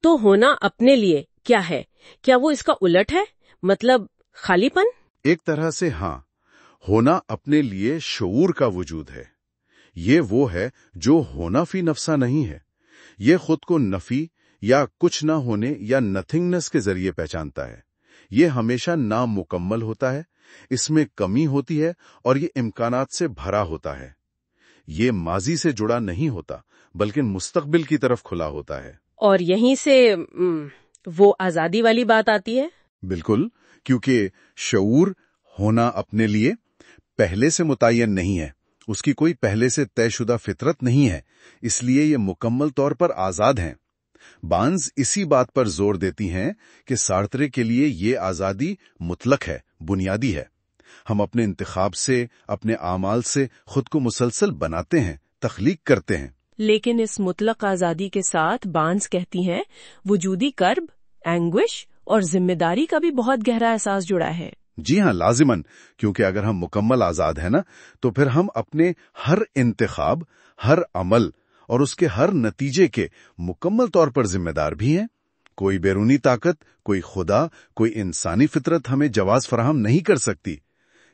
تو ہونا اپنے لیے کیا ہے؟ کیا وہ اس کا الٹ ہے؟ مطلب خالی پن؟ ایک طرح سے ہاں، ہونا اپنے لیے شعور کا وجود ہے۔ یہ وہ ہے جو ہونا فی نفسہ نہیں ہے، یہ خود کو نفی یا کچھ نہ ہونے یا نتھنگنس کے ذریعے پہچانتا ہے۔ یہ ہمیشہ نامکمل ہوتا ہے، اس میں کمی ہوتی ہے اور یہ امکانات سے بھرا ہوتا ہے۔ یہ ماضی سے جڑا نہیں ہوتا بلکہ مستقبل کی طرف کھلا ہوتا ہے۔ اور یہیں سے وہ آزادی والی بات آتی ہے؟ بالکل، کیونکہ شعور ہونا اپنے لیے پہلے سے متعین نہیں ہے، اس کی کوئی پہلے سے طے شدہ فطرت نہیں ہے، اس لیے یہ مکمل طور پر آزاد ہیں۔ بارنز اسی بات پر زور دیتی ہیں کہ سارترے کے لیے یہ آزادی مطلق ہے، بنیادی ہے۔ ہم اپنے انتخاب سے، اپنے اعمال سے خود کو مسلسل بناتے ہیں، تخلیق کرتے ہیں۔ لیکن اس مطلق آزادی کے ساتھ بارنز کہتی ہیں وجودی کرب، اینگوش اور ذمہ داری کا بھی بہت گہرا احساس جڑا ہے۔ جی ہاں، لازماً، کیونکہ اگر ہم مکمل آزاد ہیں نا، تو پھر ہم اپنے ہر انتخاب، ہر عمل اور اس کے ہر نتیجے کے مکمل طور پر ذمہ دار بھی ہیں۔ کوئی بیرونی طاقت، کوئی خدا، کوئی انسانی فطرت ہمیں جواز فراہم نہیں کر سکتی۔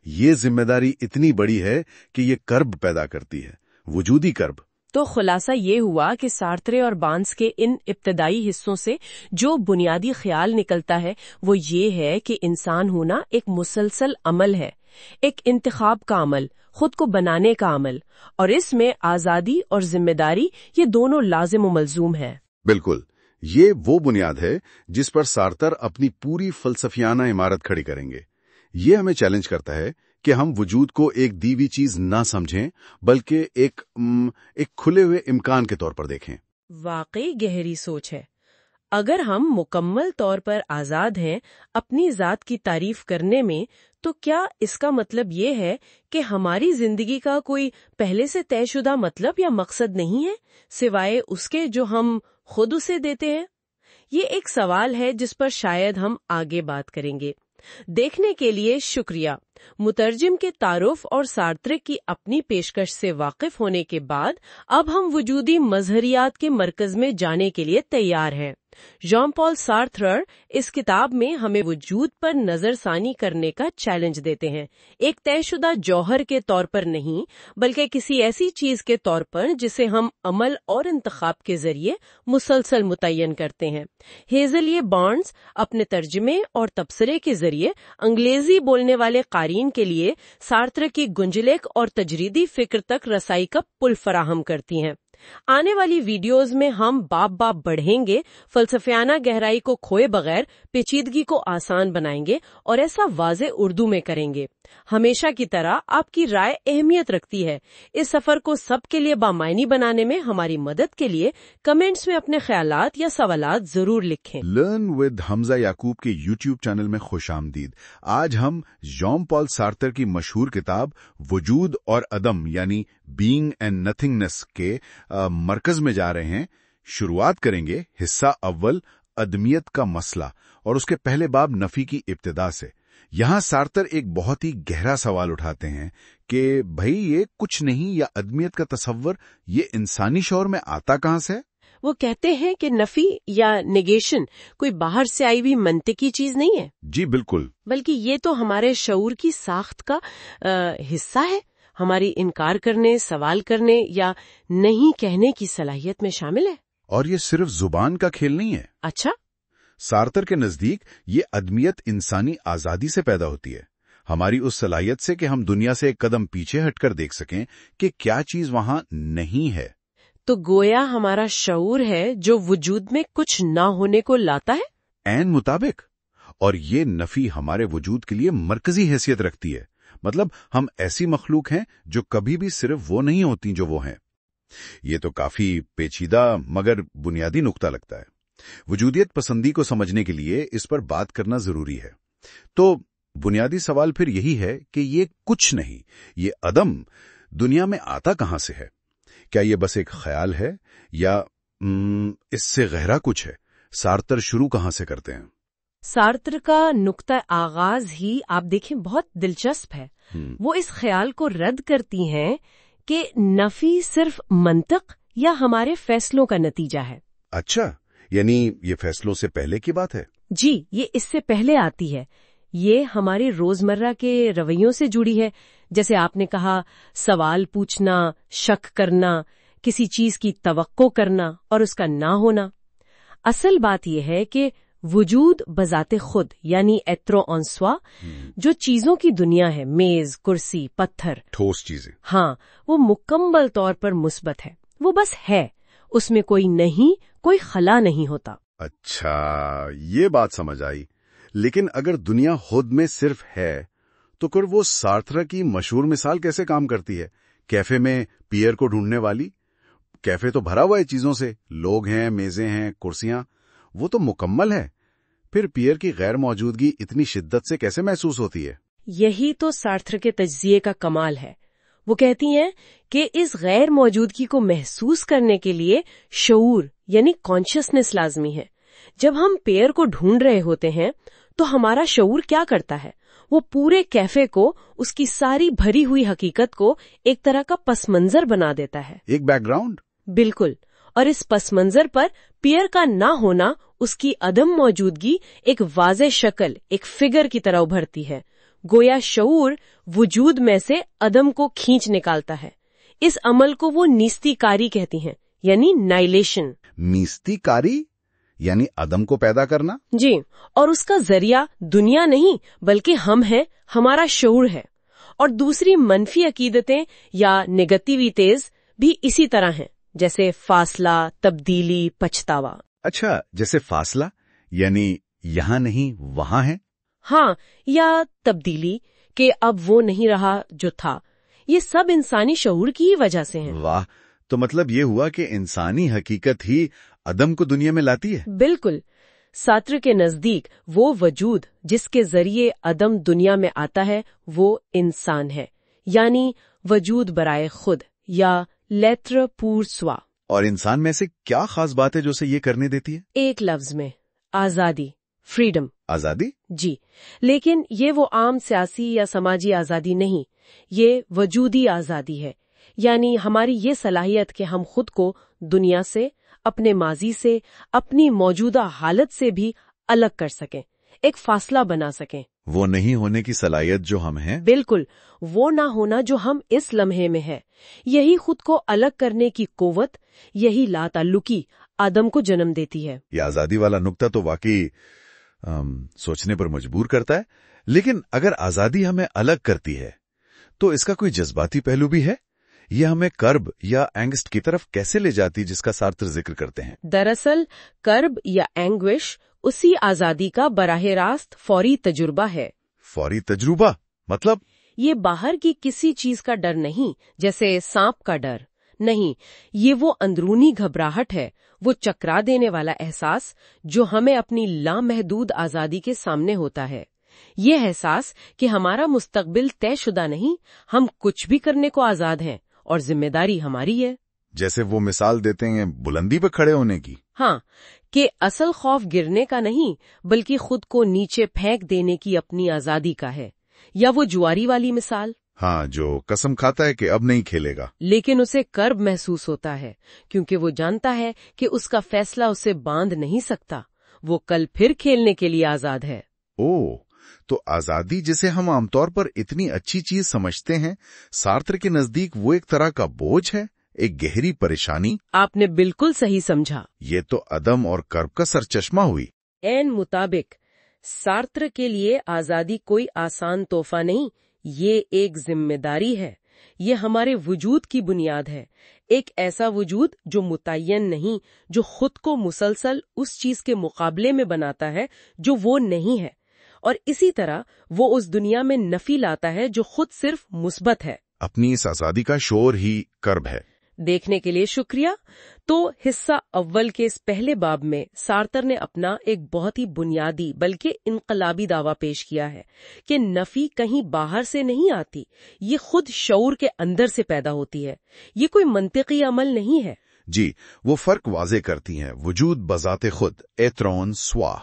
یہ ذمہ داری اتنی بڑی ہے کہ یہ کرب پیدا کرتی ہے، وجودی کرب۔ تو خلاصہ یہ ہوا کہ سارترے اور بارنز کے ان ابتدائی حصوں سے جو بنیادی خیال نکلتا ہے وہ یہ ہے کہ انسان ہونا ایک مسلسل عمل ہے، ایک انتخاب کا عمل، خود کو بنانے کا عمل، اور اس میں آزادی اور ذمہ داری یہ دونوں لازم و ملزوم ہیں۔ بالکل، یہ وہ بنیاد ہے جس پر سارتر اپنی پوری فلسفیانہ عمارت کھڑی کریں گے۔ یہ ہمیں چیلنج کرتا ہے کہ ہم وجود کو ایک دی ہوئی چیز نہ سمجھیں بلکہ ایک کھلے ہوئے امکان کے طور پر دیکھیں۔ واقعی گہری سوچ ہے۔ اگر ہم مکمل طور پر آزاد ہیں اپنی ذات کی تعریف کرنے میں، تو کیا اس کا مطلب یہ ہے کہ ہماری زندگی کا کوئی پہلے سے طے شدہ مطلب یا مقصد نہیں ہے سوائے اس کے جو ہم خود اسے دیتے ہیں؟ یہ ایک سوال ہے جس پر شاید ہم آگے بات کریں گے۔ دیکھنے کے لیے شکریہ۔ مترجم کے تعارف اور سارترے کی اپنی پیشکش سے واقف ہونے کے بعد اب ہم وجودی مظہریات کے مرکز میں جانے کے لیے تیار ہیں۔ ژان پال سارتر اس کتاب میں ہمیں وجود پر نظر ثانی کرنے کا چیلنج دیتے ہیں، ایک طے شدہ جوہر کے طور پر نہیں بلکہ کسی ایسی چیز کے طور پر جسے ہم عمل اور انتخاب کے ذریعے مسلسل متعین کرتے ہیں۔ ہیزلیہ بارنز اپنے ترجمے اور تبصرے کے ذریعے انگریزی بولنے والے قارئین کے لیے سارتر کی گنجلک اور تجریدی فکر تک رسائی کا پل فراہم کرتی ہیں۔ آنے والی ویڈیوز میں ہم باب بڑھیں گے، فلسفیانہ گہرائی کو کھوئے بغیر پیچیدگی کو آسان بنائیں گے اور ایسا واضح اردو میں کریں گے۔ ہمیشہ کی طرح آپ کی رائے اہمیت رکھتی ہے۔ اس سفر کو سب کے لیے بامعنی بنانے میں ہماری مدد کے لیے کمنٹس میں اپنے خیالات یا سوالات ضرور لکھیں۔ لرن ود حمزہ یعقوب کے یوٹیوب چینل میں خوش آمدید۔ آج ہم ژان پال سارتر کی مشہور کتاب وجود اور عدم یعنی بینگ اینڈ نتھنگنس کے مرکز میں جا رہے ہیں۔ شروعات کریں گے حصہ اول، عدمیت کا مسئلہ، اور اس کے پہلے باب نفی کی ابتدا سے۔ یہاں سارتر ایک بہت ہی گہرا سوال اٹھاتے ہیں کہ بھئی یہ کچھ نہیں یا عدمیت کا تصور یہ انسانی شعور میں آتا کہاں سے؟ وہ کہتے ہیں کہ نفی یا نیگیشن کوئی باہر سے آئی ہوئی منطقی چیز نہیں ہے۔ جی بالکل، بلکہ یہ تو ہمارے شعور کی ساخت کا حصہ ہے، ہماری انکار کرنے، سوال کرنے یا نہیں کہنے کی صلاحیت میں شامل ہے۔ اور یہ صرف زبان کا کھیل نہیں ہے۔ اچھا، سارتر کے نزدیک یہ عدمیت انسانی آزادی سے پیدا ہوتی ہے، ہماری اس صلاحیت سے کہ ہم دنیا سے ایک قدم پیچھے ہٹ کر دیکھ سکیں کہ کیا چیز وہاں نہیں ہے۔ تو گویا ہمارا شعور ہے جو وجود میں کچھ نہ ہونے کو لاتا ہے؟ عین مطابق، اور یہ نفی ہمارے وجود کے لیے مرکزی حیثیت رکھتی ہے۔ مطلب ہم ایسی مخلوق ہیں جو کبھی بھی صرف وہ نہیں ہوتی جو وہ ہیں۔ یہ تو کافی پیچیدہ مگر بنیادی نقطہ لگتا ہے۔ وجودیت پسندی کو سمجھنے کے لیے اس پر بات کرنا ضروری ہے۔ تو بنیادی سوال پھر یہی ہے کہ یہ کچھ نہیں، یہ عدم دنیا میں آتا کہاں سے ہے؟ کیا یہ بس ایک خیال ہے یا اس سے گہرا کچھ ہے؟ سارتر شروع کہاں سے کرتے ہیں؟ سارتر کا نقطہ آغاز ہی آپ دیکھیں بہت دلچسپ ہے۔ وہ اس خیال کو رد کرتی ہیں کہ نفی صرف منطق یا ہمارے فیصلوں کا نتیجہ ہے۔ اچھا، یعنی یہ فیصلوں سے پہلے کی بات ہے؟ جی، یہ اس سے پہلے آتی ہے. یہ ہمارے روزمرہ کے رویوں سے جڑی ہے. جیسے آپ نے کہا، سوال پوچھنا، شک کرنا، کسی چیز کی توقع کرنا اور اس کا نہ ہونا. اصل بات یہ ہے کہ وجود بذات خود یعنی ایترو اون سوا، جو چیزوں کی دنیا ہے، میز، کرسی، پتھر، ٹھوس چیزیں، ہاں، وہ مکمل طور پر مثبت ہے. وہ بس ہے، اس میں کوئی نہیں، کوئی خلا نہیں ہوتا. اچھا، یہ بات سمجھ آئی. لیکن اگر دنیا خود میں صرف ہے تو پھر وہ سارتر کی مشہور مثال کیسے کام کرتی ہے؟ کیفے میں پیئر کو ڈھونڈنے والی. کیفے تو بھرا ہوا ہے چیزوں سے، لوگ ہیں، میزیں ہیں، کرسیاں، وہ تو مکمل ہے. پھر پیئر کی غیر موجودگی اتنی شدت سے کیسے محسوس ہوتی ہے؟ یہی تو سارتر کے تجزیے کا کمال ہے. وہ کہتی ہیں کہ اس غیر موجودگی کو محسوس کرنے کے لیے شعور یعنی کانشسنس لازمی ہے. جب ہم پیئر کو ڈھونڈ رہے ہوتے ہیں تو ہمارا شعور کیا کرتا ہے؟ وہ پورے کیفے کو، اس کی ساری بھری ہوئی حقیقت کو ایک طرح کا پس منظر بنا دیتا ہے. ایک بیک گراؤنڈ؟ بالکل. اور اس پس منظر پر پیئر کا نہ ہونا، اس کی عدم موجودگی ایک واضح شکل، ایک فگر کی طرح ابھرتی ہے. گویا شعور وجود میں سے عدم کو کھینچ نکالتا ہے. اس عمل کو وہ نیستی کاری کہتی ہیں، یعنی نائلیشن. نیستی کاری یعنی عدم کو پیدا کرنا؟ جی، اور اس کا ذریعہ دنیا نہیں بلکہ ہم ہیں، ہمارا شعور ہے. اور دوسری منفی عقیدتیں یا نیگیٹیویٹیز بھی اسی طرح ہیں، جیسے فاصلہ، تبدیلی، پچھتاوا. اچھا، جیسے فاصلہ یعنی یہاں نہیں وہاں ہے؟ ہاں، یا تبدیلی کہ اب وہ نہیں رہا جو تھا. یہ سب انسانی شعور کی ہی وجہ سے ہیں. واہ، تو مطلب یہ ہوا کہ انسانی حقیقت ہی عدم کو دنیا میں لاتی ہے؟ بالکل. سارتر کے نزدیک وہ وجود جس کے ذریعے عدم دنیا میں آتا ہے وہ انسان ہے، یعنی وجود برائے خود یا لیتر پور سوا. اور انسان میں سے کیا خاص بات ہے جو اسے یہ کرنے دیتی ہے؟ ایک لفظ میں، آزادی، فریڈم. آزادی؟ جی، لیکن یہ وہ عام سیاسی یا سماجی آزادی نہیں، یہ وجودی آزادی ہے. یعنی ہماری یہ صلاحیت کہ ہم خود کو دنیا سے، اپنے ماضی سے، اپنی موجودہ حالت سے بھی الگ کر سکیں، ایک فاصلہ بنا سکیں. وہ نہیں ہونے کی صلاحیت جو ہم ہیں؟ بالکل، وہ نہ ہونا جو ہم اس لمحے میں ہے. یہی خود کو الگ کرنے کی قوت، یہی لا تعلقی آدم کو جنم دیتی ہے. یہ آزادی والا نقطہ تو واقعی سوچنے پر مجبور کرتا ہے. لیکن اگر آزادی ہمیں الگ کرتی ہے تو اس کا کوئی جذباتی پہلو بھی ہے؟ یہ ہمیں کرب یا اینگسٹ کی طرف کیسے لے جاتی جس کا سارتر ذکر کرتے ہیں؟ دراصل کرب یا اینگوش اسی آزادی کا براہ راست فوری تجربہ ہے. فوری تجربہ مطلب؟ یہ باہر کی کسی چیز کا ڈر نہیں، جیسے سانپ کا ڈر نہیں. یہ وہ اندرونی گھبراہٹ ہے، وہ چکرا دینے والا احساس جو ہمیں اپنی لامحدود آزادی کے سامنے ہوتا ہے. یہ احساس کہ ہمارا مستقبل طے شدہ نہیں، ہم کچھ بھی کرنے کو آزاد ہیں اور ذمہ داری ہماری ہے. جیسے وہ مثال دیتے ہیں بلندی پہ کھڑے ہونے کی. ہاں، کہ اصل خوف گرنے کا نہیں بلکہ خود کو نیچے پھینک دینے کی اپنی آزادی کا ہے. یا وہ جواری والی مثال، ہاں، جو قسم کھاتا ہے کہ اب نہیں کھیلے گا لیکن اسے کرب محسوس ہوتا ہے کیونکہ وہ جانتا ہے کہ اس کا فیصلہ اسے باندھ نہیں سکتا. وہ کل پھر کھیلنے کے لیے آزاد ہے. تو آزادی جسے ہم عام طور پر اتنی اچھی چیز سمجھتے ہیں، سارتر کے نزدیک وہ ایک طرح کا بوجھ ہے، ایک گہری پریشانی. آپ نے بالکل صحیح سمجھا. یہ تو عدم اور کرب کا سرچشمہ ہوئی. عین مطابق. سارتر کے لیے آزادی کوئی آسان تحفہ نہیں، یہ ایک ذمہ داری ہے. یہ ہمارے وجود کی بنیاد ہے، ایک ایسا وجود جو متعین نہیں، جو خود کو مسلسل اس چیز کے مقابلے میں بناتا ہے جو وہ نہیں ہے، اور اسی طرح وہ اس دنیا میں نفی لاتا ہے جو خود صرف مثبت ہے. اپنی اس آزادی کا شعور ہی کرب ہے. دیکھنے کے لیے شکریہ. تو حصہ اول کے اس پہلے باب میں سارتر نے اپنا ایک بہت ہی بنیادی بلکہ انقلابی دعویٰ پیش کیا ہے کہ نفی کہیں باہر سے نہیں آتی، یہ خود شعور کے اندر سے پیدا ہوتی ہے. یہ کوئی منطقی عمل نہیں ہے. جی، وہ فرق واضح کرتی ہیں. وجود بذات خود، ایترون سوا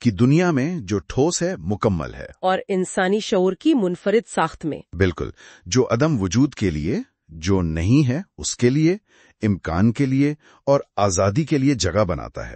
کی دنیا میں جو ٹھوس ہے، مکمل ہے، اور انسانی شعور کی منفرد ساخت میں بالکل جو عدم وجود کے لیے، جو نہیں ہے اس کے لیے، امکان کے لیے اور آزادی کے لیے جگہ بناتا ہے.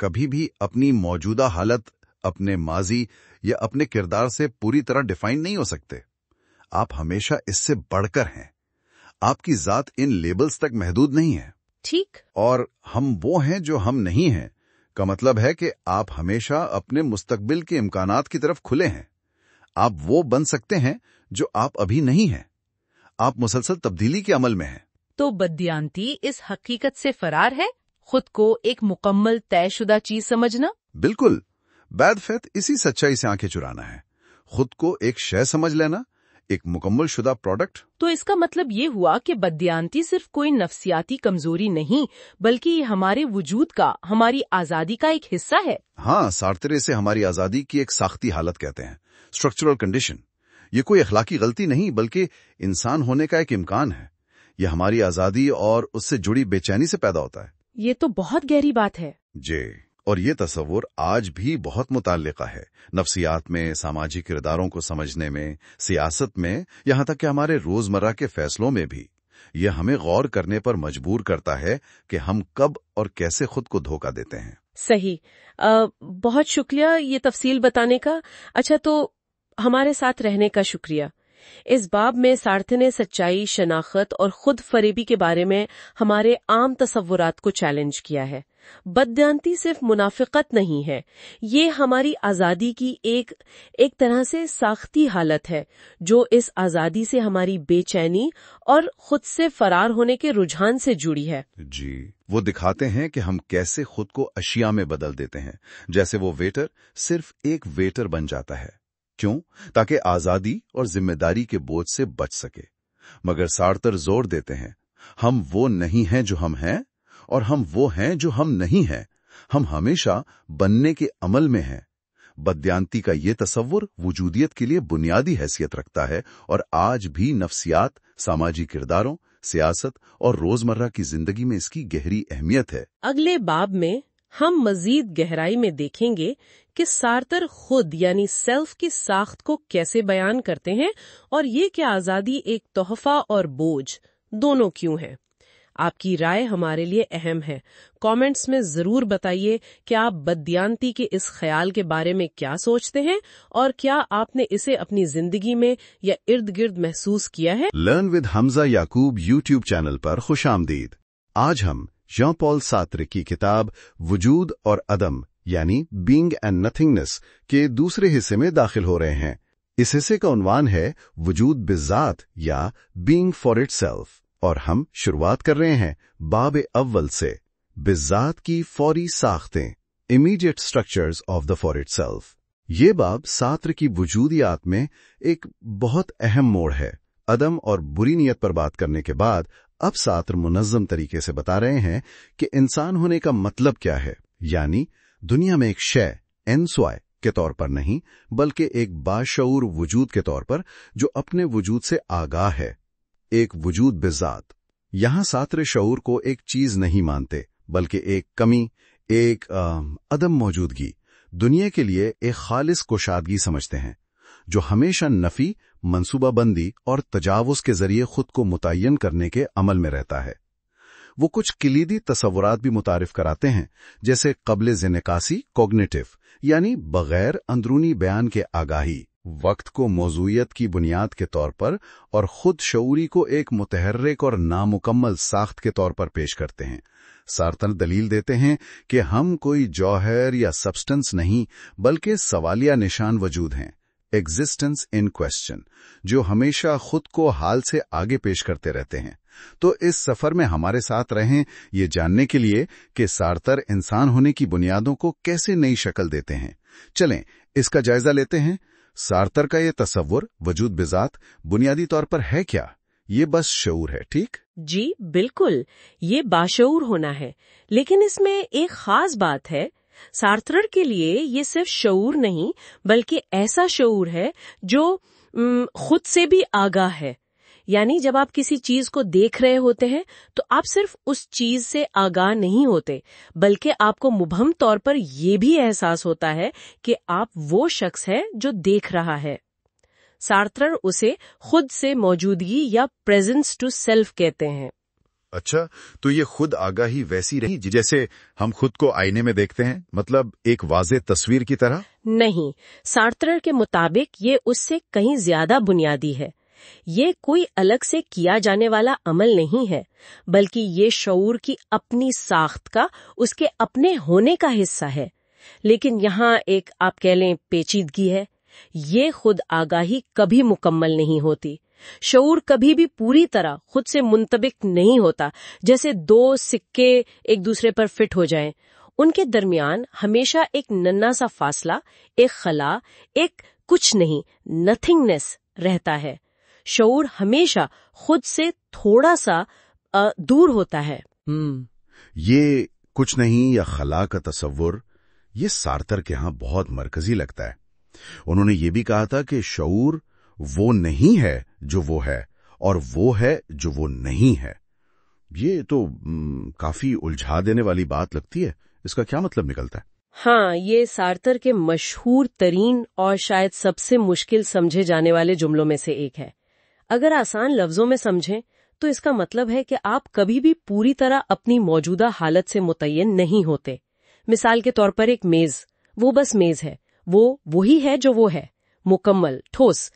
کبھی بھی اپنی موجودہ حالت اپنے ماضی یا اپنے کردار سے پوری طرح ڈیفائن نہیں ہو سکتے. آپ ہمیشہ اس سے بڑھ کر ہیں. آپ کی ذات ان لیبلز تک محدود نہیں ہے. ٹھیک. اور ہم وہ ہیں جو ہم نہیں ہیں کا مطلب ہے کہ آپ ہمیشہ اپنے مستقبل کے امکانات کی طرف کھلے ہیں. آپ وہ بن سکتے ہیں جو آپ ابھی نہیں ہیں. آپ مسلسل تبدیلی کے عمل میں ہیں. تو بددیانتی اس حقیقت سے فرار ہے، خود کو ایک مکمل طے شدہ چیز سمجھنا؟ بالکل. بیڈ فیتھ اسی سچائی سے آنکھیں چرانا ہے. خود کو ایک شے سمجھ لینا، ایک مکمل شدہ پروڈکٹ. تو اس کا مطلب یہ ہوا کہ بددیانتی صرف کوئی نفسیاتی کمزوری نہیں، بلکہ یہ ہمارے وجود کا، ہماری آزادی کا ایک حصہ ہے. ہاں، سارترے سے ہماری آزادی کی ایک ساختی حالت کہتے ہیں، اسٹرکچرل کنڈیشن. یہ کوئی اخلاقی غلطی نہیں بلکہ انسان ہونے کا ایک امکان ہے. یہ ہماری آزادی اور اس سے جڑی بے چینی سے پیدا ہوتا ہے. یہ تو بہت گہری بات ہے. جی، اور یہ تصور آج بھی بہت متعلقہ ہے نفسیات میں، سماجی کرداروں کو سمجھنے میں، سیاست میں، یہاں تک کہ ہمارے روزمرہ کے فیصلوں میں بھی. یہ ہمیں غور کرنے پر مجبور کرتا ہے کہ ہم کب اور کیسے خود کو دھوکہ دیتے ہیں. صحیح. بہت شکریہ یہ تفصیل بتانے کا. اچھا، تو ہمارے ساتھ رہنے کا شکریہ. اس باب میں سارتھے نے سچائی، شناخت اور خود فریبی کے بارے میں ہمارے عام تصورات کو چیلنج کیا ہے. بددیانتی صرف منافقت نہیں ہے، یہ ہماری آزادی کی ایک طرح سے ساختی حالت ہے جو اس آزادی سے ہماری بے چینی اور خود سے فرار ہونے کے رجحان سے جڑی ہے. جی، وہ دکھاتے ہیں کہ ہم کیسے خود کو اشیاء میں بدل دیتے ہیں، جیسے وہ ویٹر صرف ایک ویٹر بن جاتا ہے. کیوں؟ تاکہ آزادی اور ذمہ داری کے بوجھ سے بچ سکے. مگر سارتر زور دیتے ہیں، ہم وہ نہیں ہیں جو ہم ہیں، اور ہم وہ ہیں جو ہم نہیں ہیں. ہم ہمیشہ بننے کے عمل میں ہیں. بددیانتی کا یہ تصور وجودیت کے لیے بنیادی حیثیت رکھتا ہے، اور آج بھی نفسیات، سماجی کرداروں، سیاست اور روزمرہ کی زندگی میں اس کی گہری اہمیت ہے. اگلے باب میں ہم مزید گہرائی میں دیکھیں گے کہ سارتر خود یعنی سیلف کی ساخت کو کیسے بیان کرتے ہیں، اور یہ کہ آزادی ایک تحفہ اور بوجھ دونوں کیوں ہے. آپ کی رائے ہمارے لیے اہم ہے. کامنٹس میں ضرور بتائیے کہ آپ بددیانتی کے اس خیال کے بارے میں کیا سوچتے ہیں، اور کیا آپ نے اسے اپنی زندگی میں یا ارد گرد محسوس کیا ہے. Learn with Hamza Yaqoob YouTube channel پر خوش آمدید. آج ہم ژان پال سارتر کی کتاب وجود اور عدم یعنی بینگ اینڈ نتھنگنس کے دوسرے حصے میں داخل ہو رہے ہیں. اس حصے کا عنوان ہے وجود بذات یا بینگ فار اٹ سیلف، اور ہم شروعات کر رہے ہیں باب اول سے، بذات کی فوری ساختیں، immediate structures of the for itself. یہ باب سارتر کی وجودیات میں ایک بہت اہم موڑ ہے. عدم اور بری نیت پر بات کرنے کے بعد اب سارتر منظم طریقے سے بتا رہے ہیں کہ انسان ہونے کا مطلب کیا ہے، یعنی دنیا میں ایک شے انسوائے کے طور پر نہیں بلکہ ایک باشعور وجود کے طور پر جو اپنے وجود سے آگاہ ہے، ایک وجود بذات. یہاں سارتر شعور کو ایک چیز نہیں مانتے بلکہ ایک کمی، ایک عدم موجودگی، دنیا کے لیے ایک خالص کشادگی سمجھتے ہیں جو ہمیشہ نفی، منصوبہ بندی اور تجاوز کے ذریعے خود کو متعین کرنے کے عمل میں رہتا ہے. وہ کچھ کلیدی تصورات بھی متعارف کراتے ہیں، جیسے قبل ذنقاسی کوگنیٹو یعنی بغیر اندرونی بیان کے آگاہی، وقت کو موضوعیت کی بنیاد کے طور پر اور خود شعوری کو ایک متحرک اور نامکمل ساخت کے طور پر پیش کرتے ہیں. سارتر دلیل دیتے ہیں کہ ہم کوئی جوہر یا سبسٹنس نہیں بلکہ سوالیہ نشان وجود ہیں، ایگزسٹنس ان کوسچن، جو ہمیشہ خود کو حال سے آگے پیش کرتے رہتے ہیں. تو اس سفر میں ہمارے ساتھ رہیں یہ جاننے کے لیے کہ سارتر انسان ہونے کی بنیادوں کو کیسے نئی شکل دیتے ہیں. چلیں اس کا جائزہ لیتے ہیں. سارتر کا یہ تصور وجود بذات بنیادی طور پر ہے کیا؟ یہ بس شعور ہے، ٹھیک؟ جی بالکل، یہ باشعور ہونا ہے، لیکن اس میں ایک خاص بات ہے. سارتر کے لیے یہ صرف شعور نہیں بلکہ ایسا شعور ہے جو خود سے بھی آگاہ ہے. یعنی جب آپ کسی چیز کو دیکھ رہے ہوتے ہیں تو آپ صرف اس چیز سے آگاہ نہیں ہوتے بلکہ آپ کو مبہم طور پر یہ بھی احساس ہوتا ہے کہ آپ وہ شخص ہے جو دیکھ رہا ہے. سارتر اسے خود سے موجودگی یا پریزنس ٹو سیلف کہتے ہیں. اچھا، تو یہ خود آگاہی ویسی رہی جیسے ہم خود کو آئینے میں دیکھتے ہیں، مطلب ایک واضح تصویر کی طرح؟ نہیں، سارتر کے مطابق یہ اس سے کہیں زیادہ بنیادی ہے۔ یہ کوئی الگ سے کیا جانے والا عمل نہیں ہے، بلکہ یہ شعور کی اپنی ساخت کا، اس کے اپنے ہونے کا حصہ ہے۔ لیکن یہاں ایک آپ کہہ لیں پیچیدگی ہے۔ یہ خود آگاہی کبھی مکمل نہیں ہوتی۔ شعور کبھی بھی پوری طرح خود سے منطبق نہیں ہوتا، جیسے دو سکے ایک دوسرے پر فٹ ہو جائیں۔ ان کے درمیان ہمیشہ ایک ننھا سا فاصلہ، ایک خلا، ایک کچھ نہیں، نتھنگنس رہتا ہے۔ شعور ہمیشہ خود سے تھوڑا سا دور ہوتا ہے۔ یہ کچھ نہیں یا خلا کا تصور یہ سارتر کے ہاں بہت مرکزی لگتا ہے۔ انہوں نے یہ بھی کہا تھا کہ شعور وہ نہیں ہے جو وہ ہے، اور وہ ہے جو وہ نہیں ہے۔ یہ تو کافی الجھا دینے والی بات لگتی ہے۔ اس کا کیا مطلب نکلتا ہے؟ ہاں، یہ سارتر کے مشہور ترین اور شاید سب سے مشکل سمجھے جانے والے جملوں میں سے ایک ہے۔ اگر آسان لفظوں میں سمجھیں تو اس کا مطلب ہے کہ آپ کبھی بھی پوری طرح اپنی موجودہ حالت سے متعین نہیں ہوتے۔ مثال کے طور پر ایک میز، وہ بس میز ہے، وہ وہی ہے جو وہ ہے، مکمل، ٹھوس۔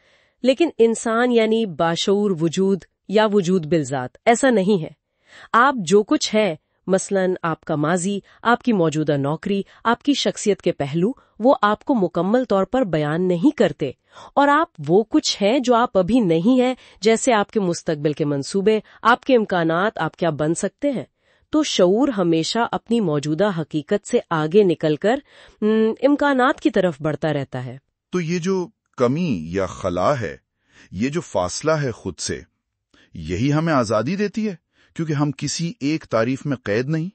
لیکن انسان یعنی باشعور وجود یا وجود بالذات ایسا نہیں ہے۔ آپ جو کچھ ہے، مثلاً آپ کا ماضی، آپ کی موجودہ نوکری، آپ کی شخصیت کے پہلو، وہ آپ کو مکمل طور پر بیان نہیں کرتے، اور آپ وہ کچھ ہیں جو آپ ابھی نہیں ہیں، جیسے آپ کے مستقبل کے منصوبے، آپ کے امکانات، آپ کیا بن سکتے ہیں۔ تو شعور ہمیشہ اپنی موجودہ حقیقت سے آگے نکل کر امکانات کی طرف بڑھتا رہتا ہے۔ تو یہ جو کمی یا خلا ہے، یہ جو فاصلہ ہے خود سے، یہی ہمیں آزادی دیتی ہے، کیونکہ ہم کسی ایک تعریف میں قید نہیں۔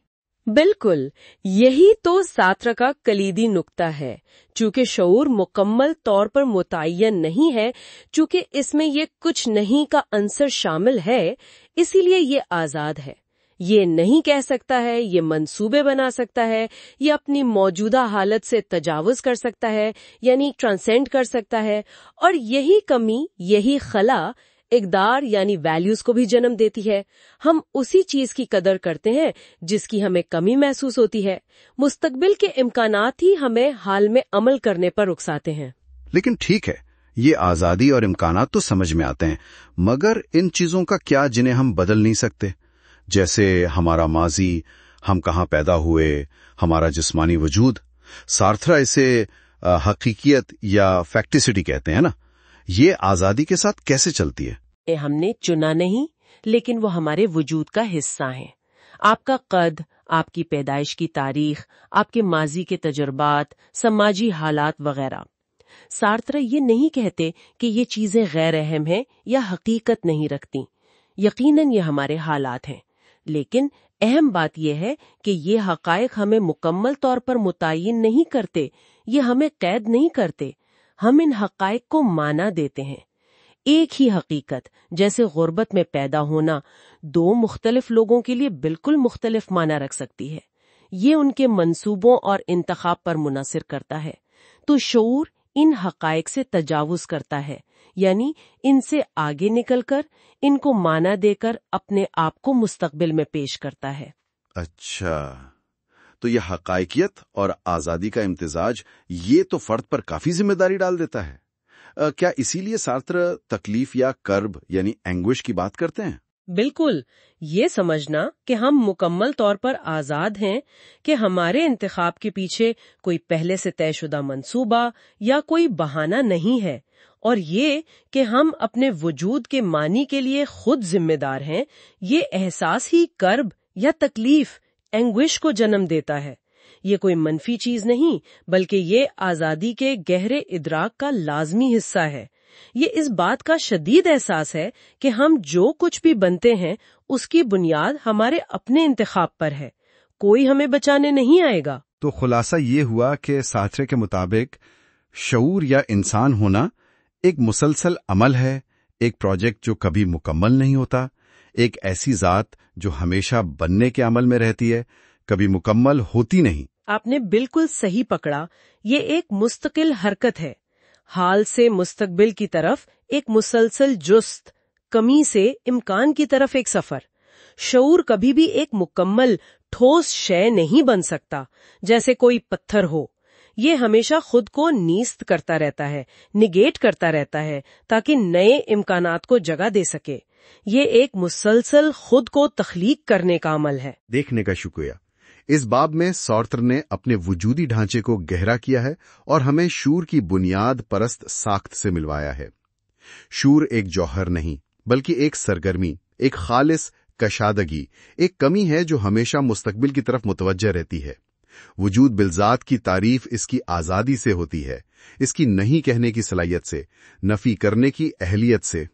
بالکل، یہی تو سارتر کا کلیدی نقطہ ہے۔ چونکہ شعور مکمل طور پر متعین نہیں ہے، چونکہ اس میں یہ کچھ نہیں کا عنصر شامل ہے، اسی لیے یہ آزاد ہے۔ یہ نہیں کہہ سکتا ہے، یہ منصوبے بنا سکتا ہے، یہ اپنی موجودہ حالت سے تجاوز کر سکتا ہے، یعنی ٹرانسینڈ کر سکتا ہے، اور یہی کمی، یہی خلا اقدار یعنی ویلیوز کو بھی جنم دیتی ہے۔ ہم اسی چیز کی قدر کرتے ہیں جس کی ہمیں کمی محسوس ہوتی ہے۔ مستقبل کے امکانات ہی ہمیں حال میں عمل کرنے پر اکساتے ہیں۔ لیکن ٹھیک ہے، یہ آزادی اور امکانات تو سمجھ میں آتے ہیں، مگر ان چیزوں کا کیا جنہیں ہم بدل نہیں سکتے؟ جیسے ہمارا ماضی، ہم کہاں پیدا ہوئے، ہمارا جسمانی وجود۔ سارتر اسے حقیقیت یا فیکٹیسٹی کہتے ہیں نا۔ یہ آزادی کے ساتھ کیسے چلتی ہے؟ ہم نے چنا نہیں، لیکن وہ ہمارے وجود کا حصہ ہیں۔ آپ کا قد، آپ کی پیدائش کی تاریخ، آپ کے ماضی کے تجربات، سماجی حالات وغیرہ۔ سارتر یہ نہیں کہتے کہ یہ چیزیں غیر اہم ہیں یا حقیقت نہیں رکھتی۔ یقیناً یہ ہمارے حالات ہیں، لیکن اہم بات یہ ہے کہ یہ حقائق ہمیں مکمل طور پر متعین نہیں کرتے، یہ ہمیں قید نہیں کرتے۔ ہم ان حقائق کو معنی دیتے ہیں۔ ایک ہی حقیقت، جیسے غربت میں پیدا ہونا، دو مختلف لوگوں کے لیے بالکل مختلف معنی رکھ سکتی ہے۔ یہ ان کے منصوبوں اور انتخاب پر منحصر کرتا ہے۔ تو شعور ان حقائق سے تجاوز کرتا ہے، یعنی ان سے آگے نکل کر، ان کو معنی دے کر اپنے آپ کو مستقبل میں پیش کرتا ہے۔ اچھا، تو یہ حقائقیت اور آزادی کا امتزاج، یہ تو فرد پر کافی ذمہ داری ڈال دیتا ہے۔ کیا اسی لیے سارتر تکلیف یا کرب یعنی اینگوش کی بات کرتے ہیں؟ بالکل، یہ سمجھنا کہ ہم مکمل طور پر آزاد ہیں، کہ ہمارے انتخاب کے پیچھے کوئی پہلے سے طے شدہ منصوبہ یا کوئی بہانہ نہیں ہے، اور یہ کہ ہم اپنے وجود کے معنی کے لیے خود ذمہ دار ہیں، یہ احساس ہی کرب یا تکلیف، اینگوش کو جنم دیتا ہے۔ یہ کوئی منفی چیز نہیں، بلکہ یہ آزادی کے گہرے ادراک کا لازمی حصہ ہے۔ یہ اس بات کا شدید احساس ہے کہ ہم جو کچھ بھی بنتے ہیں اس کی بنیاد ہمارے اپنے انتخاب پر ہے، کوئی ہمیں بچانے نہیں آئے گا۔ تو خلاصہ یہ ہوا کہ سارتر کے مطابق شعور یا انسان ہونا ایک مسلسل عمل ہے، ایک پروجیکٹ جو کبھی مکمل نہیں ہوتا، ایک ایسی ذات جو ہمیشہ بننے کے عمل میں رہتی ہے، کبھی مکمل ہوتی نہیں۔ آپ نے بالکل صحیح پکڑا، یہ ایک مستقل حرکت ہے، حال سے مستقبل کی طرف ایک مسلسل جست، کمی سے امکان کی طرف ایک سفر۔ شعور کبھی بھی ایک مکمل ٹھوس شے نہیں بن سکتا، جیسے کوئی پتھر ہو۔ یہ ہمیشہ خود کو نیست کرتا رہتا ہے، نگیٹ کرتا رہتا ہے، تاکہ نئے امکانات کو جگہ دے سکے۔ یہ ایک مسلسل خود کو تخلیق کرنے کا عمل ہے۔ دیکھنے کا شکریہ۔ اس باب میں سارتر نے اپنے وجودی ڈھانچے کو گہرا کیا ہے اور ہمیں شعور کی بنیاد پرست ساخت سے ملوایا ہے۔ شعور ایک جوہر نہیں، بلکہ ایک سرگرمی، ایک خالص کشادگی، ایک کمی ہے جو ہمیشہ مستقبل کی طرف متوجہ رہتی ہے۔ وجود بالذات کی تعریف اس کی آزادی سے ہوتی ہے، اس کی نہیں کہنے کی صلاحیت سے، نفی کرنے کی اہلیت سے،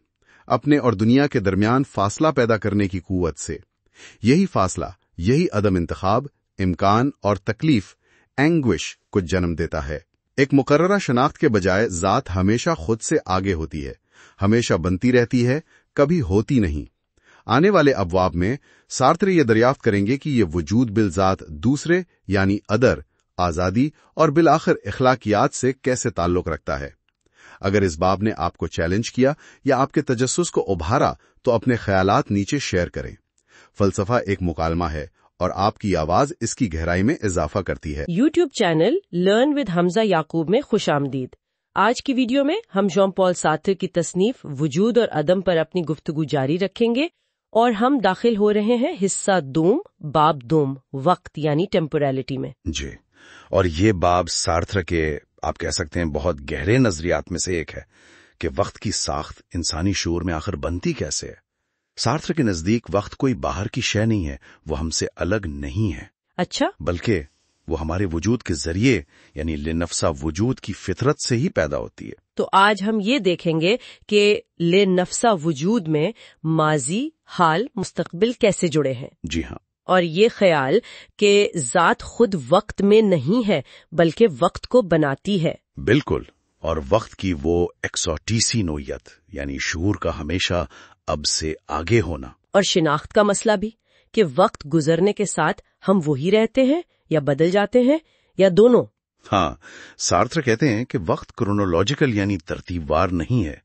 اپنے اور دنیا کے درمیان فاصلہ پیدا کرنے کی قوت سے۔ یہی فاصلہ، یہی عدم انتخاب، امکان اور تکلیف اینگوش کو جنم دیتا ہے۔ ایک مقررہ شناخت کے بجائے ذات ہمیشہ خود سے آگے ہوتی ہے، ہمیشہ بنتی رہتی ہے، کبھی ہوتی نہیں۔ آنے والے ابواب میں سارتر یہ دریافت کریں گے کہ یہ وجود بالذات دوسرے یعنی ادر، آزادی اور بالآخر اخلاقیات سے کیسے تعلق رکھتا ہے۔ اگر اس باب نے آپ کو چیلنج کیا یا آپ کے تجسس کو ابھارا تو اپنے خیالات نیچے شیئر کریں۔ فلسفہ ایک مکالمہ ہے اور آپ کی آواز اس کی گہرائی میں اضافہ کرتی ہے۔ YouTube channel learn with Hamza یعقوب میں خوش آمدید۔ آج کی ویڈیو میں ہم ژان پال سارتر کی تصنیف وجود اور عدم پر اپنی گفتگو جاری رکھیں گے اور ہم داخل ہو رہے ہیں حصہ دوم، باب دوم، وقت یعنی ٹیمپوریلٹی میں۔ جی، اور یہ باب سارتر کے آپ کہہ سکتے ہیں بہت گہرے نظریات میں سے ایک ہے کہ وقت کی ساخت انسانی شعور میں آخر بنتی کیسے ہے۔ سارتر کے نزدیک وقت کوئی باہر کی شے نہیں ہے، وہ ہم سے الگ نہیں ہے۔ اچھا، بلکہ وہ ہمارے وجود کے ذریعے یعنی لنفسہ وجود کی فطرت سے ہی پیدا ہوتی ہے۔ تو آج ہم یہ دیکھیں گے کہ لنفسہ وجود میں ماضی، حال، مستقبل کیسے جڑے ہیں۔ جی ہاں، اور یہ خیال کہ ذات خود وقت میں نہیں ہے بلکہ وقت کو بناتی ہے۔ بالکل، اور وقت کی وہ ایکسوٹیسی نوعیت یعنی شعور کا ہمیشہ اب سے آگے ہونا۔ اور شناخت کا مسئلہ بھی کہ وقت گزرنے کے ساتھ ہم وہی رہتے ہیں یا بدل جاتے ہیں یا دونوں۔ ہاں، سارتر کہتے ہیں کہ وقت کرونولوجیکل یعنی ترتیب وار نہیں ہے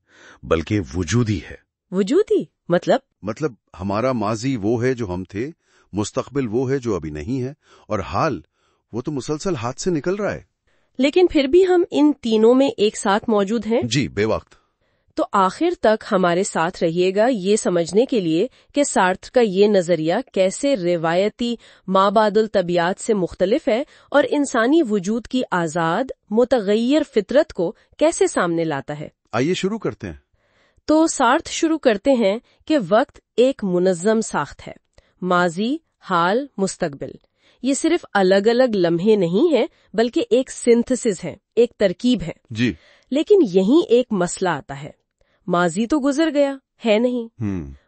بلکہ وجودی ہے۔ وجودی مطلب ہمارا ماضی وہ ہے جو ہم تھے، مستقبل وہ ہے جو ابھی نہیں ہے، اور حال وہ تو مسلسل ہاتھ سے نکل رہا ہے۔ لیکن پھر بھی ہم ان تینوں میں ایک ساتھ موجود ہیں۔ جی، بے وقت۔ تو آخر تک ہمارے ساتھ رہیے گا یہ سمجھنے کے لیے کہ سارتر کا یہ نظریہ کیسے روایتی مابعد الطبیعات سے مختلف ہے اور انسانی وجود کی آزاد متغیر فطرت کو کیسے سامنے لاتا ہے۔ آئیے شروع کرتے ہیں۔ تو سارتر شروع کرتے ہیں کہ وقت ایک منظم ساخت ہے۔ ماضی، حال، مستقبل یہ صرف الگ الگ لمحے نہیں ہیں بلکہ ایک سنتھسس ہے، ایک ترکیب ہے۔ جی، لیکن یہیں ایک مسئلہ آتا ہے۔ ماضی تو گزر گیا ہے نہیں،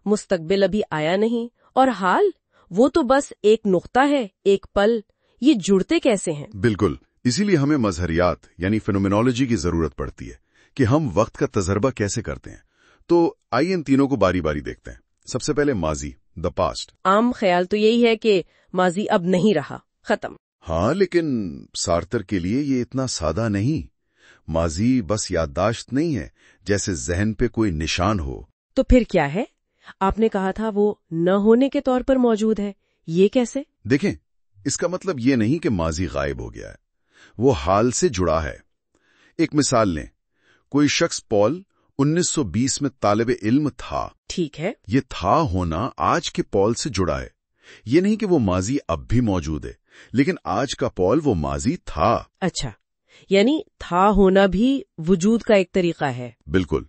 مستقبل ابھی آیا نہیں، اور حال وہ تو بس ایک نقطہ ہے، ایک پل۔ یہ جڑتے کیسے ہیں؟ بالکل، اسی لیے ہمیں مظہریات یعنی فینومینالوجی کی ضرورت پڑتی ہے کہ ہم وقت کا تجربہ کیسے کرتے ہیں۔ تو آئیے ان تینوں کو باری باری دیکھتے ہیں۔ سب سے پہلے ماضی، دا پاسٹ۔ عام خیال تو یہی ہے کہ ماضی اب نہیں رہا، ختم۔ ہاں، لیکن سارتر کے لیے یہ اتنا سادہ نہیں۔ ماضی بس یادداشت نہیں ہے جیسے ذہن پہ کوئی نشان ہو۔ تو پھر کیا ہے؟ آپ نے کہا تھا وہ نہ ہونے کے طور پر موجود ہے، یہ کیسے؟ دیکھیں، اس کا مطلب یہ نہیں کہ ماضی غائب ہو گیا ہے، وہ حال سے جڑا ہے۔ ایک مثال لیں، کوئی شخص پال 1920 میں طالب علم تھا۔ ٹھیک ہے، یہ تھا ہونا آج کے پال سے جڑا ہے۔ یہ نہیں کہ وہ ماضی اب بھی موجود ہے، لیکن آج کا پال وہ ماضی تھا۔ اچھا، یعنی تھا ہونا بھی وجود کا ایک طریقہ ہے۔ بالکل،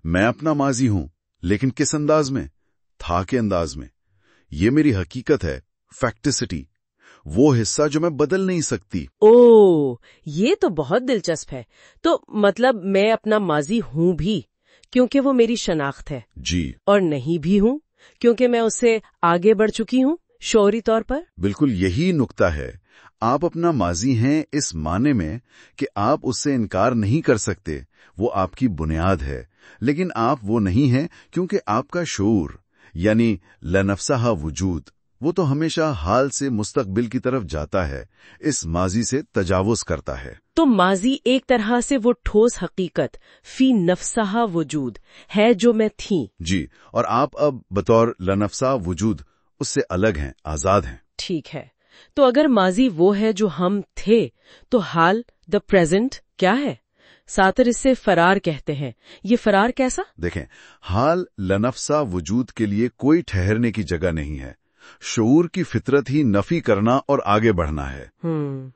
میں اپنا ماضی ہوں، لیکن کس انداز میں؟ تھا کے انداز میں۔ یہ میری حقیقت ہے، فیکٹسٹی، وہ حصہ جو میں بدل نہیں سکتی۔ اوہ، یہ تو بہت دلچسپ ہے۔ تو مطلب میں اپنا ماضی ہوں بھی کیونکہ وہ میری شناخت ہے، جی، اور نہیں بھی ہوں کیونکہ میں اس سے آگے بڑھ چکی ہوں شعوری طور پر۔ بالکل یہی نقطہ ہے۔ آپ اپنا ماضی ہیں اس معنی میں کہ آپ اس سے انکار نہیں کر سکتے، وہ آپ کی بنیاد ہے، لیکن آپ وہ نہیں ہیں کیونکہ آپ کا شعور یعنی لنفسہ وجود وہ تو ہمیشہ حال سے مستقبل کی طرف جاتا ہے، اس ماضی سے تجاوز کرتا ہے۔ تو ماضی ایک طرح سے وہ ٹھوس حقیقت فی نفسہ وجود ہے جو میں تھی۔ جی، اور آپ اب بطور لنفسہ وجود اس سے الگ ہیں، آزاد ہیں۔ ٹھیک ہے، تو اگر ماضی وہ ہے جو ہم تھے تو حال دا پریزنٹ کیا ہے؟ سارتر اس سے فرار کہتے ہیں، یہ فرار کیسا؟ دیکھیں، حال لنفسا وجود کے لیے کوئی ٹھہرنے کی جگہ نہیں ہے۔ شعور کی فطرت ہی نفی کرنا اور آگے بڑھنا ہے۔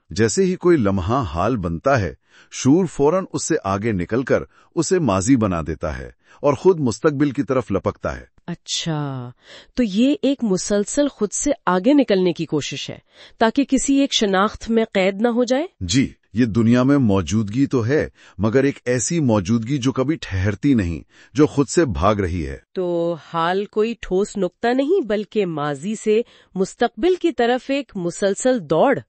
جیسے ہی کوئی لمحہ حال بنتا ہے، شعور فوراً اس سے آگے نکل کر اسے ماضی بنا دیتا ہے اور خود مستقبل کی طرف لپکتا ہے۔ اچھا، تو یہ ایک مسلسل خود سے آگے نکلنے کی کوشش ہے تاکہ کسی ایک شناخت میں قید نہ ہو جائے؟ جی، یہ دنیا میں موجودگی تو ہے، مگر ایک ایسی موجودگی جو کبھی ٹھہرتی نہیں، جو خود سے بھاگ رہی ہے۔ تو حال کوئی ٹھوس نقطہ نہیں بلکہ ماضی سے مستقبل کی طرف ایک مسلسل دوڑ۔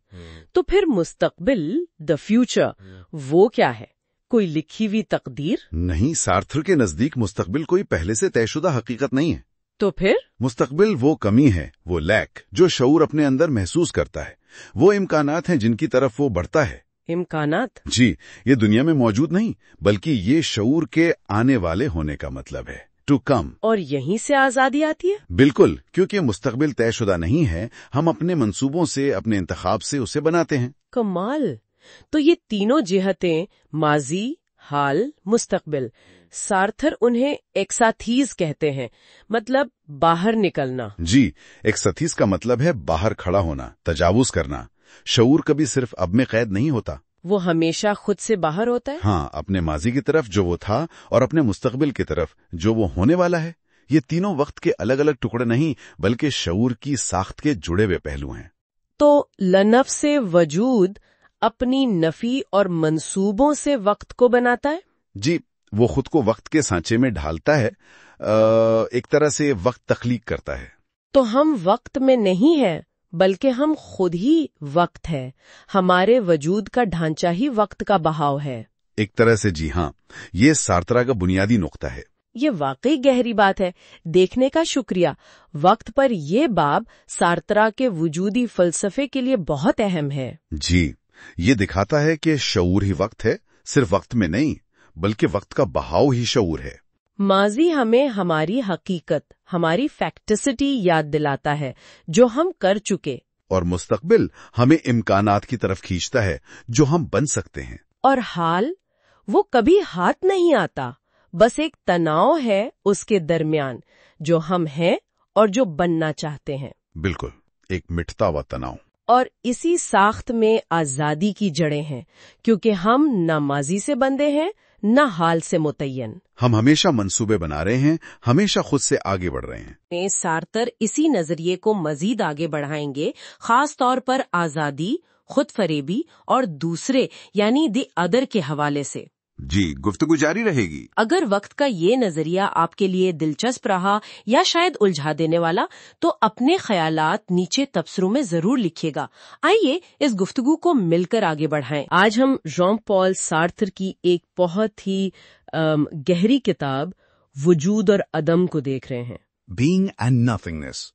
تو پھر مستقبل، دا فیوچر، وہ کیا ہے؟ کوئی لکھی ہوئی تقدیر؟ نہیں، سارتر کے نزدیک مستقبل کوئی پہلے سے طے شدہ حقیقت نہیں ہے۔ تو پھر مستقبل وہ کمی ہے، وہ لیک، جو شعور اپنے اندر محسوس کرتا ہے۔ وہ امکانات ہیں جن کی طرف وہ بڑھتا ہے۔ امکانات؟ جی، یہ دنیا میں موجود نہیں، بلکہ یہ شعور کے آنے والے ہونے کا مطلب ہے، ٹو کم۔ اور یہیں سے آزادی آتی ہے؟ بالکل، کیونکہ مستقبل طے شدہ نہیں ہے، ہم اپنے منصوبوں سے، اپنے انتخاب سے اسے بناتے ہیں۔ کمال! تو یہ تینوں جہتیں، ماضی، حال، مستقبل، سارتر انہیں ایکساتھیز کہتے ہیں، مطلب باہر نکلنا۔ جی، ایکساتھیز کا مطلب ہے باہر کھڑا ہونا، تجاوز کرنا۔ شعور کبھی صرف اب میں قید نہیں ہوتا، وہ ہمیشہ خود سے باہر ہوتا ہے۔ ہاں، اپنے ماضی کی طرف جو وہ تھا اور اپنے مستقبل کی طرف جو وہ ہونے والا ہے۔ یہ تینوں وقت کے الگ الگ ٹکڑے نہیں، بلکہ شعور کی ساخت کے جڑے ہوئے پہلو ہیں۔ تو لنفس وجود اپنی نفی اور منصوبوں سے وقت کو بناتا ہے؟ جی، وہ خود کو وقت کے سانچے میں ڈھالتا ہے، ایک طرح سے وقت تخلیق کرتا ہے۔ تو ہم وقت میں نہیں ہیں بلکہ ہم خود ہی وقت ہے، ہمارے وجود کا ڈھانچہ ہی وقت کا بہاؤ ہے۔ ایک طرح سے جی ہاں، یہ سارترا کا بنیادی نقطہ ہے۔ یہ واقعی گہری بات ہے، دیکھنے کا شکریہ۔ وقت پر یہ باب سارترا کے وجودی فلسفے کے لیے بہت اہم ہے۔ جی، یہ دکھاتا ہے کہ شعور ہی وقت ہے، صرف وقت میں نہیں، بلکہ وقت کا بہاؤ ہی شعور ہے۔ ماضی ہمیں ہماری حقیقت، ہماری فیکٹسٹی یاد دلاتا ہے جو ہم کر چکے، اور مستقبل ہمیں امکانات کی طرف کھینچتا ہے جو ہم بن سکتے ہیں۔ اور حال، وہ کبھی ہاتھ نہیں آتا، بس ایک تناؤ ہے اس کے درمیان، جو ہم ہیں اور جو بننا چاہتے ہیں۔ بالکل، ایک مٹتا ہوا تناؤ۔ اور اسی ساخت میں آزادی کی جڑیں ہیں، کیونکہ ہم نہ ماضی سے بندھے ہیں نہ حال سے متعین۔ ہم ہمیشہ منصوبے بنا رہے ہیں، ہمیشہ خود سے آگے بڑھ رہے ہیں۔ سارتر اسی نظریے کو مزید آگے بڑھائیں گے، خاص طور پر آزادی، خود فریبی اور دوسرے یعنی دی ادر کے حوالے سے۔ جی، گفتگو جاری رہے گی۔ اگر وقت کا یہ نظریہ آپ کے لیے دلچسپ رہا یا شاید الجھا دینے والا، تو اپنے خیالات نیچے تبصروں میں ضرور لکھیے گا۔ آئیے اس گفتگو کو مل کر آگے بڑھائیں۔ آج ہم ژان پال سارتر کی ایک بہت ہی گہری کتاب وجود اور عدم کو دیکھ رہے ہیں، بینگ اینڈ نتھنگنیس۔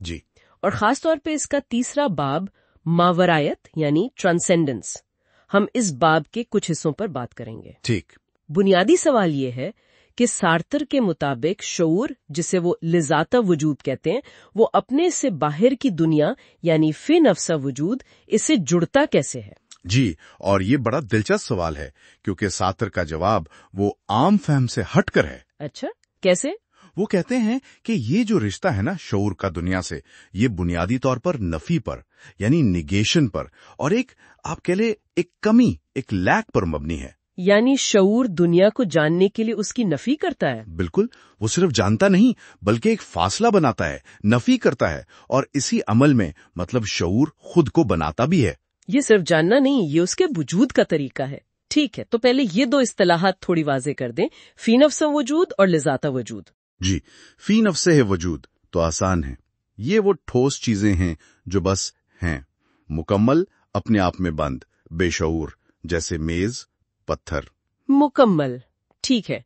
جی، اور خاص طور پہ اس کا تیسرا باب ماورایت یعنی ٹرانسینڈنس۔ ہم اس باب کے کچھ حصوں پر بات کریں گے۔ ٹھیک۔ بنیادی سوال یہ ہے کہ سارتر کے مطابق شعور، جسے وہ لذاتِ وجود کہتے ہیں، وہ اپنے سے باہر کی دنیا یعنی فی نفسہ وجود، اس سے جڑتا کیسے ہے؟ جی، اور یہ بڑا دلچسپ سوال ہے کیونکہ سارتر کا جواب وہ عام فہم سے ہٹ کر ہے۔ اچھا، کیسے؟ وہ کہتے ہیں کہ یہ جو رشتہ ہے نا شعور کا دنیا سے، یہ بنیادی طور پر نفی پر یعنی نیگیشن پر اور ایک آپ کہہ لیں ایک کمی، ایک لیک پر مبنی ہے۔ یعنی شعور دنیا کو جاننے کے لیے اس کی نفی کرتا ہے؟ بالکل، وہ صرف جانتا نہیں بلکہ ایک فاصلہ بناتا ہے، نفی کرتا ہے، اور اسی عمل میں مطلب شعور خود کو بناتا بھی ہے۔ یہ صرف جاننا نہیں، یہ اس کے وجود کا طریقہ ہے۔ ٹھیک ہے، تو پہلے یہ دو اصطلاحات تھوڑی واضح کر دیں، فی نفسہ وجود اور لذاتِ وجود۔ جی، فی نفسہ وجود تو آسان ہے، یہ وہ ٹھوس چیزیں ہیں جو بس ہیں، مکمل، اپنے آپ میں بند، بے شعور، جیسے میز، پتھر۔ مکمل، ٹھیک ہے۔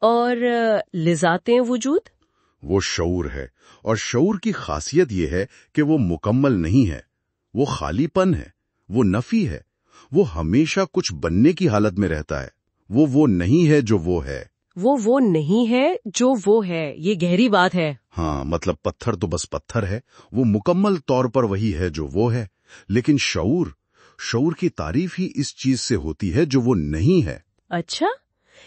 اور لذاتِ وجود؟ وہ شعور ہے، اور شعور کی خاصیت یہ ہے کہ وہ مکمل نہیں ہے، وہ خالی پن ہے، وہ نفی ہے، وہ ہمیشہ کچھ بننے کی حالت میں رہتا ہے، وہ نہیں ہے جو وہ ہے۔ وہ نہیں ہے جو وہ ہے، یہ گہری بات ہے۔ ہاں، مطلب پتھر تو بس پتھر ہے، وہ مکمل طور پر وہی ہے جو وہ ہے، لیکن شعور کی تعریف ہی اس چیز سے ہوتی ہے جو وہ نہیں ہے۔ اچھا،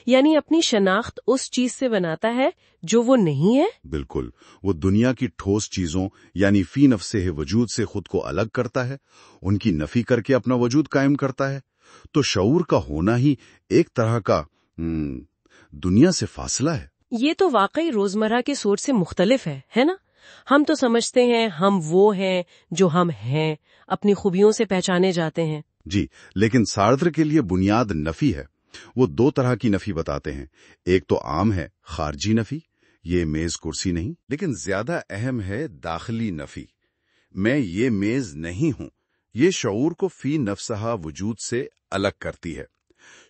یعنی اپنی شناخت اس چیز سے بناتا ہے جو وہ نہیں ہے؟ بالکل، وہ دنیا کی ٹھوس چیزوں یعنی فی نفسہ وجود سے خود کو الگ کرتا ہے، ان کی نفی کر کے اپنا وجود قائم کرتا ہے۔ تو شعور کا ہونا ہی ایک طرح کا دنیا سے فاصلہ ہے۔ یہ تو واقعی روزمرہ کے سوچ سے مختلف ہے نا؟ ہم تو سمجھتے ہیں ہم وہ ہیں جو ہم ہیں، اپنی خوبیوں سے پہچانے جاتے ہیں۔ جی، لیکن سارتر کے لیے بنیاد نفی ہے۔ وہ دو طرح کی نفی بتاتے ہیں، ایک تو عام ہے خارجی نفی، یہ میز کرسی نہیں، لیکن زیادہ اہم ہے داخلی نفی، میں یہ میز نہیں ہوں۔ یہ شعور کو فی نفسہ وجود سے الگ کرتی ہے۔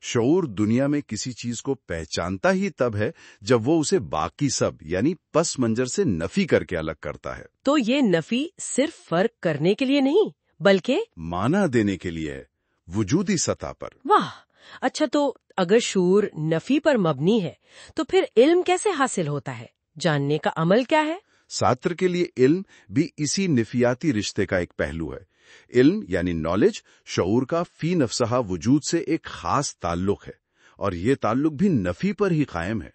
شعور دنیا میں کسی چیز کو پہچانتا ہی تب ہے جب وہ اسے باقی سب یعنی پس منظر سے نفی کر کے الگ کرتا ہے۔ تو یہ نفی صرف فرق کرنے کے لیے نہیں بلکہ معنی دینے کے لیے ہے، وجودی سطح پر۔ واہ، اچھا، تو اگر شعور نفی پر مبنی ہے تو پھر علم کیسے حاصل ہوتا ہے؟ جاننے کا عمل کیا ہے؟ سارتر کے لیے علم بھی اسی نفیاتی رشتے کا ایک پہلو ہے۔ علم یعنی نالج شعور کا فی نفسہ وجود سے ایک خاص تعلق ہے، اور یہ تعلق بھی نفی پر ہی قائم ہے۔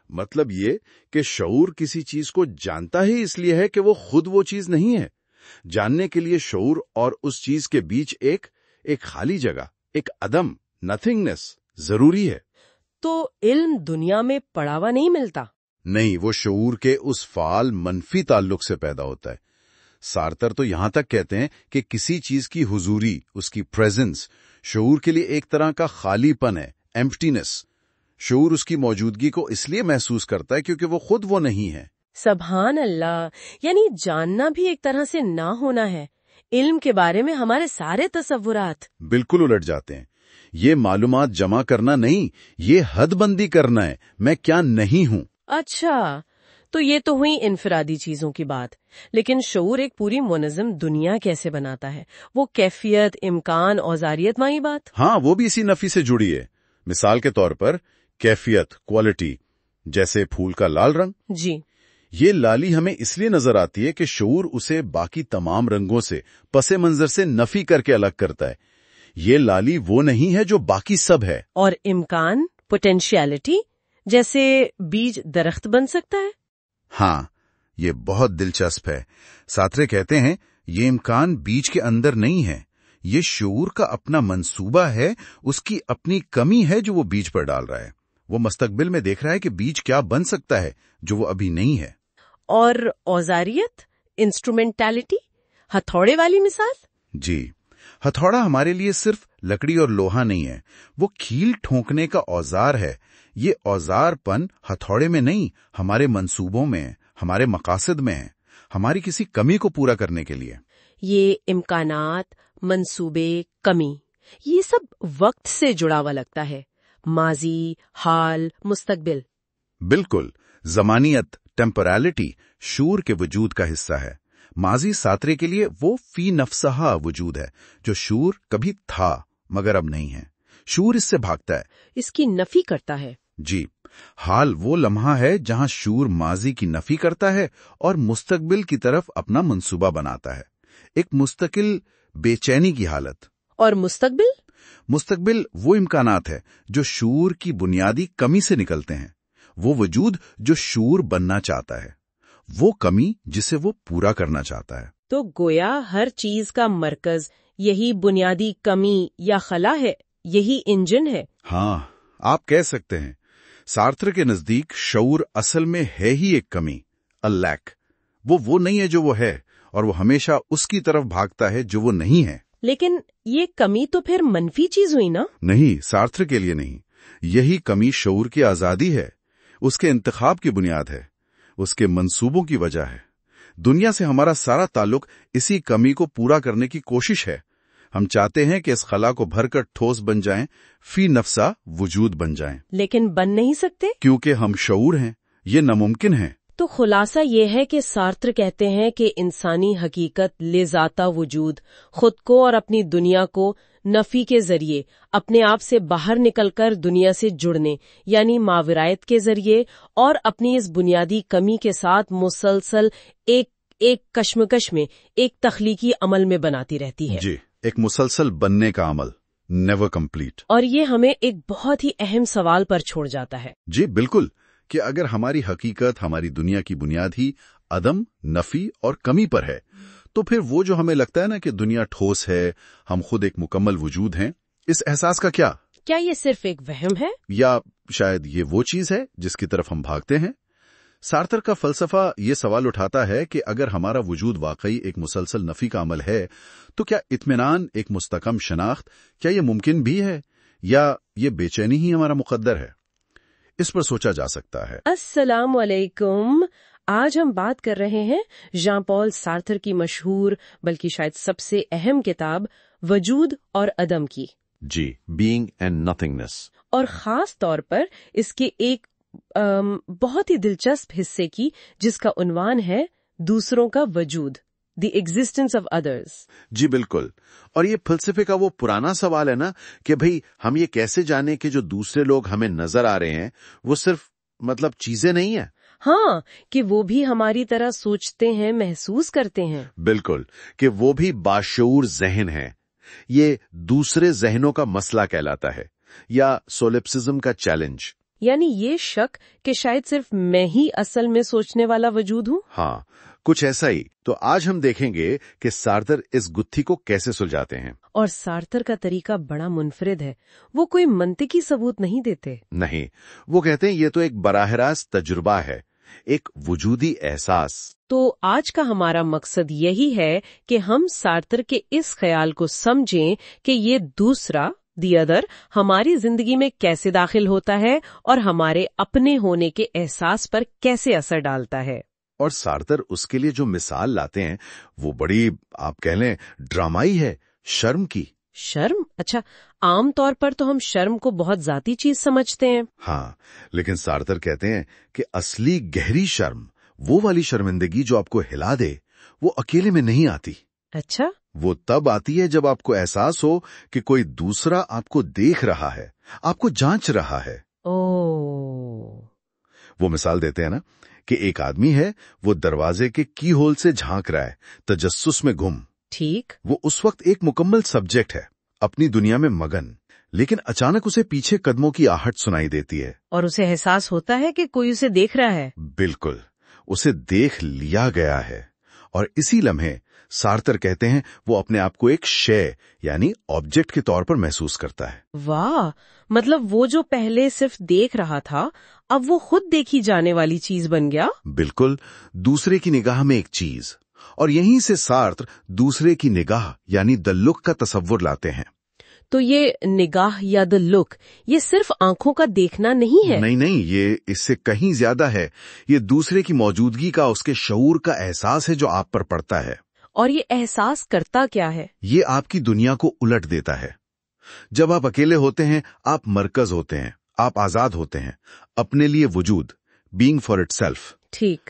مطلب یہ کہ شعور کسی چیز کو جانتا ہی اس لیے ہے کہ وہ خود وہ چیز نہیں ہے۔ جاننے کے لیے شعور اور اس چیز کے بیچ ایک خالی جگہ، ایک عدم، نتھنگنس ضروری ہے۔ تو علم دنیا میں پڑا ہوا نہیں ملتا؟ نہیں، وہ شعور کے اس فعال منفی تعلق سے پیدا ہوتا ہے۔ سارتر تو یہاں تک کہتے ہیں کہ کسی چیز کی حضوری، اس کی پریزنس، شعور کے لیے ایک طرح کا خالی پن ہے، ایمپٹینس۔ شعور اس کی موجودگی کو اس لیے محسوس کرتا ہے کیونکہ وہ خود وہ نہیں ہے۔ سبحان اللہ، یعنی جاننا بھی ایک طرح سے نہ ہونا ہے۔ علم کے بارے میں ہمارے سارے تصورات بالکل الٹ جاتے ہیں۔ یہ معلومات جمع کرنا نہیں، یہ حد بندی کرنا ہے، میں کیا نہیں ہوں۔ اچھا، تو یہ تو ہوئی انفرادی چیزوں کی بات، لیکن شعور ایک پوری منظم دنیا کیسے بناتا ہے؟ وہ کیفیت، امکان، اوزاریت والی بات؟ ہاں، وہ بھی اسی نفی سے جڑی ہے۔ مثال کے طور پر کیفیت، کوالٹی، جیسے پھول کا لال رنگ۔ جی، یہ لالی ہمیں اس لیے نظر آتی ہے کہ شعور اسے باقی تمام رنگوں سے پس منظر سے نفی کر کے الگ کرتا ہے۔ یہ لالی وہ نہیں ہے جو باقی سب ہے۔ اور امکان، پوٹینشیلٹی، جیسے بیج درخت بن سکتا ہے؟ ہاں، یہ بہت دلچسپ ہے۔ سارتر کہتے ہیں یہ امکان بیج کے اندر نہیں ہے، یہ شعور کا اپنا منصوبہ ہے، اس کی اپنی کمی ہے جو وہ بیج پر ڈال رہا ہے۔ وہ مستقبل میں دیکھ رہا ہے کہ بیج کیا بن سکتا ہے جو وہ ابھی نہیں ہے۔ اور اوزاریت، انسٹرومنٹیلٹی، ہتھوڑے والی مثال؟ جی، ہتھوڑا ہمارے لیے صرف لکڑی اور لوہا نہیں ہے، وہ کھیل ٹھونکنے کا اوزار ہے۔ یہ اوزار پن ہتھوڑے میں نہیں، ہمارے منصوبوں میں، ہمارے مقاصد میں ہے، ہماری کسی کمی کو پورا کرنے کے لیے۔ یہ امکانات، منصوبے، کمی، یہ سب وقت سے جڑا ہوا لگتا ہے، ماضی، حال، مستقبل۔ بالکل، زمانیت، ٹیمپورالٹی شعور کے وجود کا حصہ ہے۔ ماضی سارتر کے لیے وہ فی نفسہ وجود ہے جو شعور کبھی تھا مگر اب نہیں ہے۔ شعور اس سے بھاگتا ہے، اس کی نفی کرتا ہے۔ جی، حال وہ لمحہ ہے جہاں شعور ماضی کی نفی کرتا ہے اور مستقبل کی طرف اپنا منصوبہ بناتا ہے، ایک مستقل بے چینی کی حالت۔ اور مستقبل وہ امکانات ہے جو شعور کی بنیادی کمی سے نکلتے ہیں، وہ وجود جو شعور بننا چاہتا ہے، وہ کمی جسے وہ پورا کرنا چاہتا ہے۔ تو گویا ہر چیز کا مرکز یہی بنیادی کمی یا خلا ہے، یہی انجن ہے۔ ہاں، آپ کہہ سکتے ہیں۔ سارتر کے نزدیک شعور اصل میں ہے ہی ایک کمی، لیک۔ وہ نہیں ہے جو وہ ہے، اور وہ ہمیشہ اس کی طرف بھاگتا ہے جو وہ نہیں ہے۔ لیکن یہ کمی تو پھر منفی چیز ہوئی نا؟ نہیں، سارتر کے لیے نہیں۔ یہی کمی شعور کی آزادی ہے، اس کے انتخاب کی بنیاد ہے، اس کے منصوبوں کی وجہ ہے۔ دنیا سے ہمارا سارا تعلق اسی کمی کو پورا کرنے کی کوشش ہے۔ ہم چاہتے ہیں کہ اس خلا کو بھر کر ٹھوس بن جائیں، فی نفسہ وجود بن جائیں، لیکن بن نہیں سکتے کیونکہ ہم شعور ہیں، یہ ناممکن ہے۔ تو خلاصہ یہ ہے کہ سارتر کہتے ہیں کہ انسانی حقیقت لذاتہ وجود خود کو اور اپنی دنیا کو نفی کے ذریعے اپنے آپ سے باہر نکل کر دنیا سے جڑنے یعنی ماورایت کے ذریعے اور اپنی اس بنیادی کمی کے ساتھ مسلسل ایک کشمکش میں ایک تخلیقی عمل میں بناتی رہتی ہے. جی، ایک مسلسل بننے کا عمل، نیور کمپلیٹ. اور یہ ہمیں ایک بہت ہی اہم سوال پر چھوڑ جاتا ہے. جی بالکل، کہ اگر ہماری حقیقت، ہماری دنیا کی بنیاد ہی عدم، نفی اور کمی پر ہے، تو پھر وہ جو ہمیں لگتا ہے نا کہ دنیا ٹھوس ہے، ہم خود ایک مکمل وجود ہیں، اس احساس کا کیا یہ صرف ایک وہم ہے؟ یا شاید یہ وہ چیز ہے جس کی طرف ہم بھاگتے ہیں؟ سارتر کا فلسفہ یہ سوال اٹھاتا ہے کہ اگر ہمارا وجود واقعی ایک مسلسل نفی کا عمل ہے تو کیا اطمینان، ایک مستحکم شناخت، کیا یہ ممکن بھی ہے یا یہ بے چینی ہی ہمارا مقدر ہے؟ اس پر سوچا جا سکتا ہے. السلام علیکم. آج ہم بات کر رہے ہیں ژان پال سارتر کی مشہور بلکہ شاید سب سے اہم کتاب وجود اور عدم کی. جی، بینگ اینڈ نتھنگنیس. اور خاص طور پر اس کے ایک بہت ہی دلچسپ حصے کی جس کا عنوان ہے دوسروں کا وجود، دی ایگزسٹنس آف ادرز. جی بالکل. اور یہ فلسفے کا وہ پرانا سوال ہے نا کہ بھئی ہم یہ کیسے جانیں کہ جو دوسرے لوگ ہمیں نظر آ رہے ہیں وہ صرف چیزیں نہیں ہیں. ہاں، کہ وہ بھی ہماری طرح سوچتے ہیں، محسوس کرتے ہیں. بالکل، کہ وہ بھی باشعور ذہن ہیں. یہ دوسرے ذہنوں کا مسئلہ کہلاتا ہے یا سولپسزم کا چیلنج. یعنی یہ شک کہ شاید صرف میں ہی اصل میں سوچنے والا وجود ہوں. ہاں، کچھ ایسا ہی. تو آج ہم دیکھیں گے کہ سارتر اس گتھی کو کیسے سلجھاتے ہیں. اور سارتر کا طریقہ بڑا منفرد ہے. وہ کوئی منطقی ثبوت نہیں دیتے. نہیں، وہ کہتے ہیں یہ تو ایک براہ راست تجربہ ہے، ایک وجودی احساس. تو آج کا ہمارا مقصد یہی ہے کہ ہم سارتر کے اس خیال کو سمجھیں کہ یہ دوسرا، دی ادر، ہماری زندگی میں کیسے داخل ہوتا ہے اور ہمارے اپنے ہونے کے احساس پر کیسے اثر ڈالتا ہے. اور سارتر اس کے لیے جو مثال لاتے ہیں وہ بڑی، آپ کہہ لیں، ڈرامائی ہے، شرم کی. شرم؟ اچھا، عام طور پر تو ہم شرم کو بہت ذاتی چیز سمجھتے ہیں. ہاں، لیکن سارتر کہتے ہیں کہ اصلی گہری شرم، وہ والی شرمندگی جو آپ کو ہلا دے، وہ اکیلے میں نہیں آتی. اچھا؟ وہ تب آتی ہے جب آپ کو احساس ہو کہ کوئی دوسرا آپ کو دیکھ رہا ہے، آپ کو جانچ رہا ہے. وہ مثال دیتے ہیں نا کہ ایک آدمی ہے، وہ دروازے کے کی ہول سے جھانک رہا ہے، تجسس میں گم. ٹھیک. وہ اس وقت ایک مکمل سبجیکٹ ہے، اپنی دنیا میں مگن، لیکن اچانک اسے پیچھے قدموں کی آہٹ سنائی دیتی ہے. اور اسے احساس ہوتا ہے کہ کوئی اسے دیکھ رہا ہے. بالکل، اسے دیکھ لیا گیا ہے. اور اسی لمحے سارتر کہتے ہیں وہ اپنے آپ کو ایک شے یعنی آبجیکٹ کے طور پر محسوس کرتا ہے. واہ، مطلب وہ جو پہلے صرف دیکھ رہا تھا اب وہ خود دیکھی جانے والی چیز بن گیا. بالکل، دوسرے کی نگاہ میں ایک چیز. اور یہیں سے سارتر دوسرے کی نگاہ یعنی دی لک کا تصور لاتے ہیں. تو یہ نگاہ یا دی لک، یہ صرف آنکھوں کا دیکھنا نہیں ہے. نہیں، یہ اس سے کہیں زیادہ ہے. یہ دوسرے کی موجودگی کا، اس کے شعور کا احساس ہے جو آپ پر پڑتا ہے. اور یہ احساس کرتا کیا ہے؟ یہ آپ کی دنیا کو الٹ دیتا ہے. جب آپ اکیلے ہوتے ہیں آپ مرکز ہوتے ہیں، آپ آزاد ہوتے ہیں، اپنے لیے وجود، بینگ فار اٹ سیلف. ٹھیک.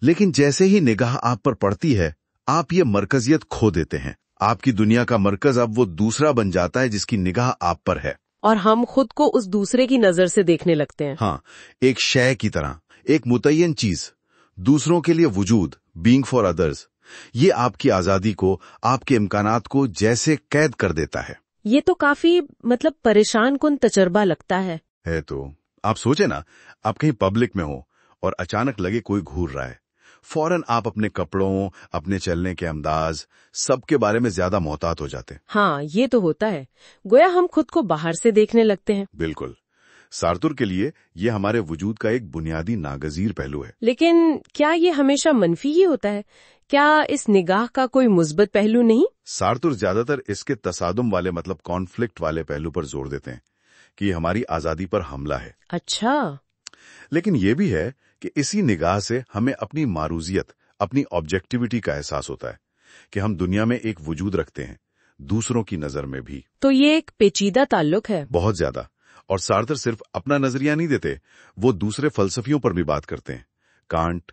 لیکن جیسے ہی نگاہ آپ پر پڑتی ہے آپ یہ مرکزیت کھو دیتے ہیں. آپ کی دنیا کا مرکز اب وہ دوسرا بن جاتا ہے جس کی نگاہ آپ پر ہے. اور ہم خود کو اس دوسرے کی نظر سے دیکھنے لگتے ہیں. ہاں، ایک شے کی طرح، ایک متعین چیز. دوسروں کے لیے وجود، بینگ فار ادرز، یہ آپ کی آزادی کو، آپ کے امکانات کو جیسے قید کر دیتا ہے. یہ تو کافی پریشان کن تجربہ لگتا ہے. تو آپ سوچیں نا، آپ کہیں پبلک میں ہو اور اچانک لگے کوئی گھور رہا ہے، فوراً آپ اپنے کپڑوں، اپنے چلنے کے انداز، سب کے بارے میں زیادہ محتاط ہو جاتے ہیں. ہاں، یہ تو ہوتا ہے، گویا ہم خود کو باہر سے دیکھنے لگتے ہیں. بالکل. سارتر کے لیے یہ ہمارے وجود کا ایک بنیادی ناگزیر پہلو ہے. لیکن کیا یہ ہمیشہ منفی ہی ہوتا ہے؟ کیا اس نگاہ کا کوئی مثبت پہلو نہیں؟ سارتر زیادہ تر اس کے تصادم والے کانفلکٹ والے پہلو پر زور دیتے ہیں کہ یہ ہماری آزادی پر حملہ ہے. اچھا. لیکن یہ بھی ہے کہ اسی نگاہ سے ہمیں اپنی معروضیت، اپنی آبجیکٹیوٹی کا احساس ہوتا ہے کہ ہم دنیا میں ایک وجود رکھتے ہیں، دوسروں کی نظر میں بھی. تو یہ ایک پیچیدہ تعلق ہے. بہت زیادہ. اور سارتر صرف اپنا نظریہ نہیں دیتے، وہ دوسرے فلسفیوں پر بھی بات کرتے ہیں. کانٹ،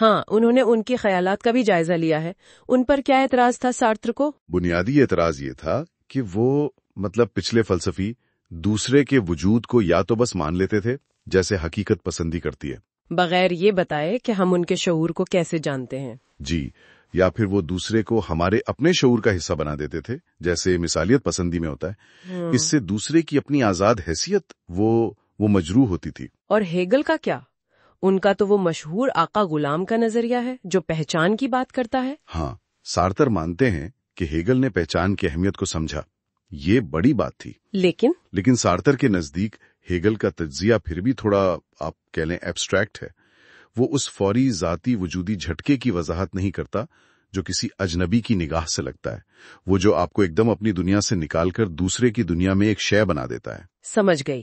ہاں، انہوں نے ان کے خیالات کا بھی جائزہ لیا ہے. ان پر کیا اعتراض تھا سارتر کو؟ بنیادی اعتراض یہ تھا کہ وہ پچھلے فلسفی دوسرے کے وجود کو یا تو بس مان لیتے تھے جیسے حقیقت پسندی کرتی ہے، بغیر یہ بتائے کہ ہم ان کے شعور کو کیسے جانتے ہیں. جی، یا پھر وہ دوسرے کو ہمارے اپنے شعور کا حصہ بنا دیتے تھے جیسے مثالیت پسندی میں ہوتا ہے. اس سے دوسرے کی اپنی آزاد حیثیت وہ مجروح ہوتی تھی. اور ہیگل کا کیا؟ ان کا تو وہ مشہور آقا غلام کا نظریہ ہے جو پہچان کی بات کرتا ہے. ہاں، سارتر مانتے ہیں کہ ہیگل نے پہچان کی اہمیت کو سمجھا. یہ بڑی بات تھی. لیکن سارتر کے نزدیک ہیگل کا تجزیہ پھر بھی تھوڑا آپ کہہ لیں ایبسٹریکٹ ہے. وہ اس فوری ذاتی وجودی جھٹکے کی وضاحت نہیں کرتا جو کسی اجنبی کی نگاہ سے لگتا ہے، وہ جو آپ کو ایک دم اپنی دنیا سے نکال کر دوسرے کی دنیا میں ایک شے بنا دیتا ہے. سمجھ گئی.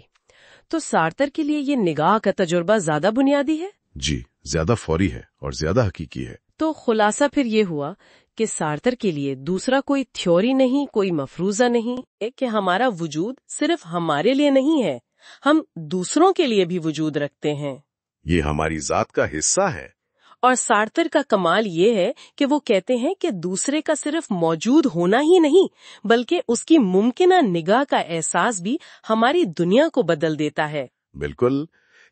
تو سارتر کے لیے یہ نگاہ کا تجربہ زیادہ بنیادی ہے؟ جی، زیادہ فوری ہے اور زیادہ حقیقی ہے. تو خلاصہ پھر یہ ہوا کہ سارتر کے لیے دوسرا کوئی تھیوری نہیں، کوئی مفروضہ نہیں ہے کہ ہمارا وجود صرف ہمارے لیے نہیں ہے، ہم دوسروں کے لیے بھی وجود رکھتے ہیں. یہ ہماری ذات کا حصہ ہے. اور سارتر کا کمال یہ ہے کہ وہ کہتے ہیں کہ دوسرے کا صرف موجود ہونا ہی نہیں بلکہ اس کی ممکنہ نگاہ کا احساس بھی ہماری دنیا کو بدل دیتا ہے. بالکل،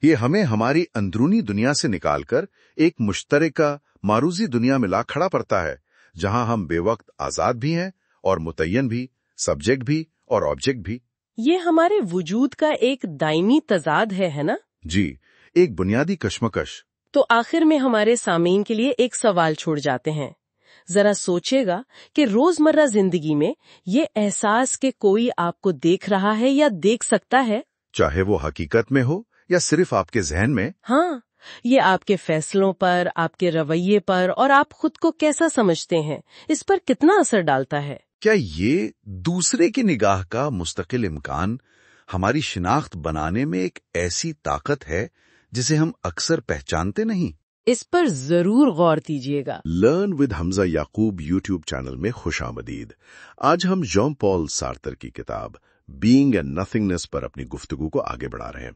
یہ ہمیں ہماری اندرونی دنیا سے نکال کر ایک مشترکہ معروضی دنیا میں لا کھڑا پڑتا ہے جہاں ہم بے وقت آزاد بھی ہیں اور متعین بھی، سبجیکٹ بھی اور آبجیکٹ بھی. یہ ہمارے وجود کا ایک دائمی تضاد ہے نا؟ جی، ایک بنیادی کشمکش. تو آخر میں ہمارے سامعین کے لیے ایک سوال چھوڑ جاتے ہیں. ذرا سوچے گا کہ روزمرہ زندگی میں یہ احساس کہ کوئی آپ کو دیکھ رہا ہے یا دیکھ سکتا ہے، چاہے وہ حقیقت میں ہو یا صرف آپ کے ذہن میں، ہاں، یہ آپ کے فیصلوں پر، آپ کے رویے پر اور آپ خود کو کیسا سمجھتے ہیں اس پر کتنا اثر ڈالتا ہے. کیا یہ دوسرے کی نگاہ کا مستقل امکان ہماری شناخت بنانے میں ایک ایسی طاقت ہے جسے ہم اکثر پہچانتے نہیں؟ اس پر ضرور غور کیجیے گا. Learn with Hamza Yaqoob YouTube channel میں خوش آمدید. آج ہم جان پال سارتر کی کتاب بینگ اینڈ نتھنگنیس پر اپنی گفتگو کو آگے بڑھا رہے ہیں.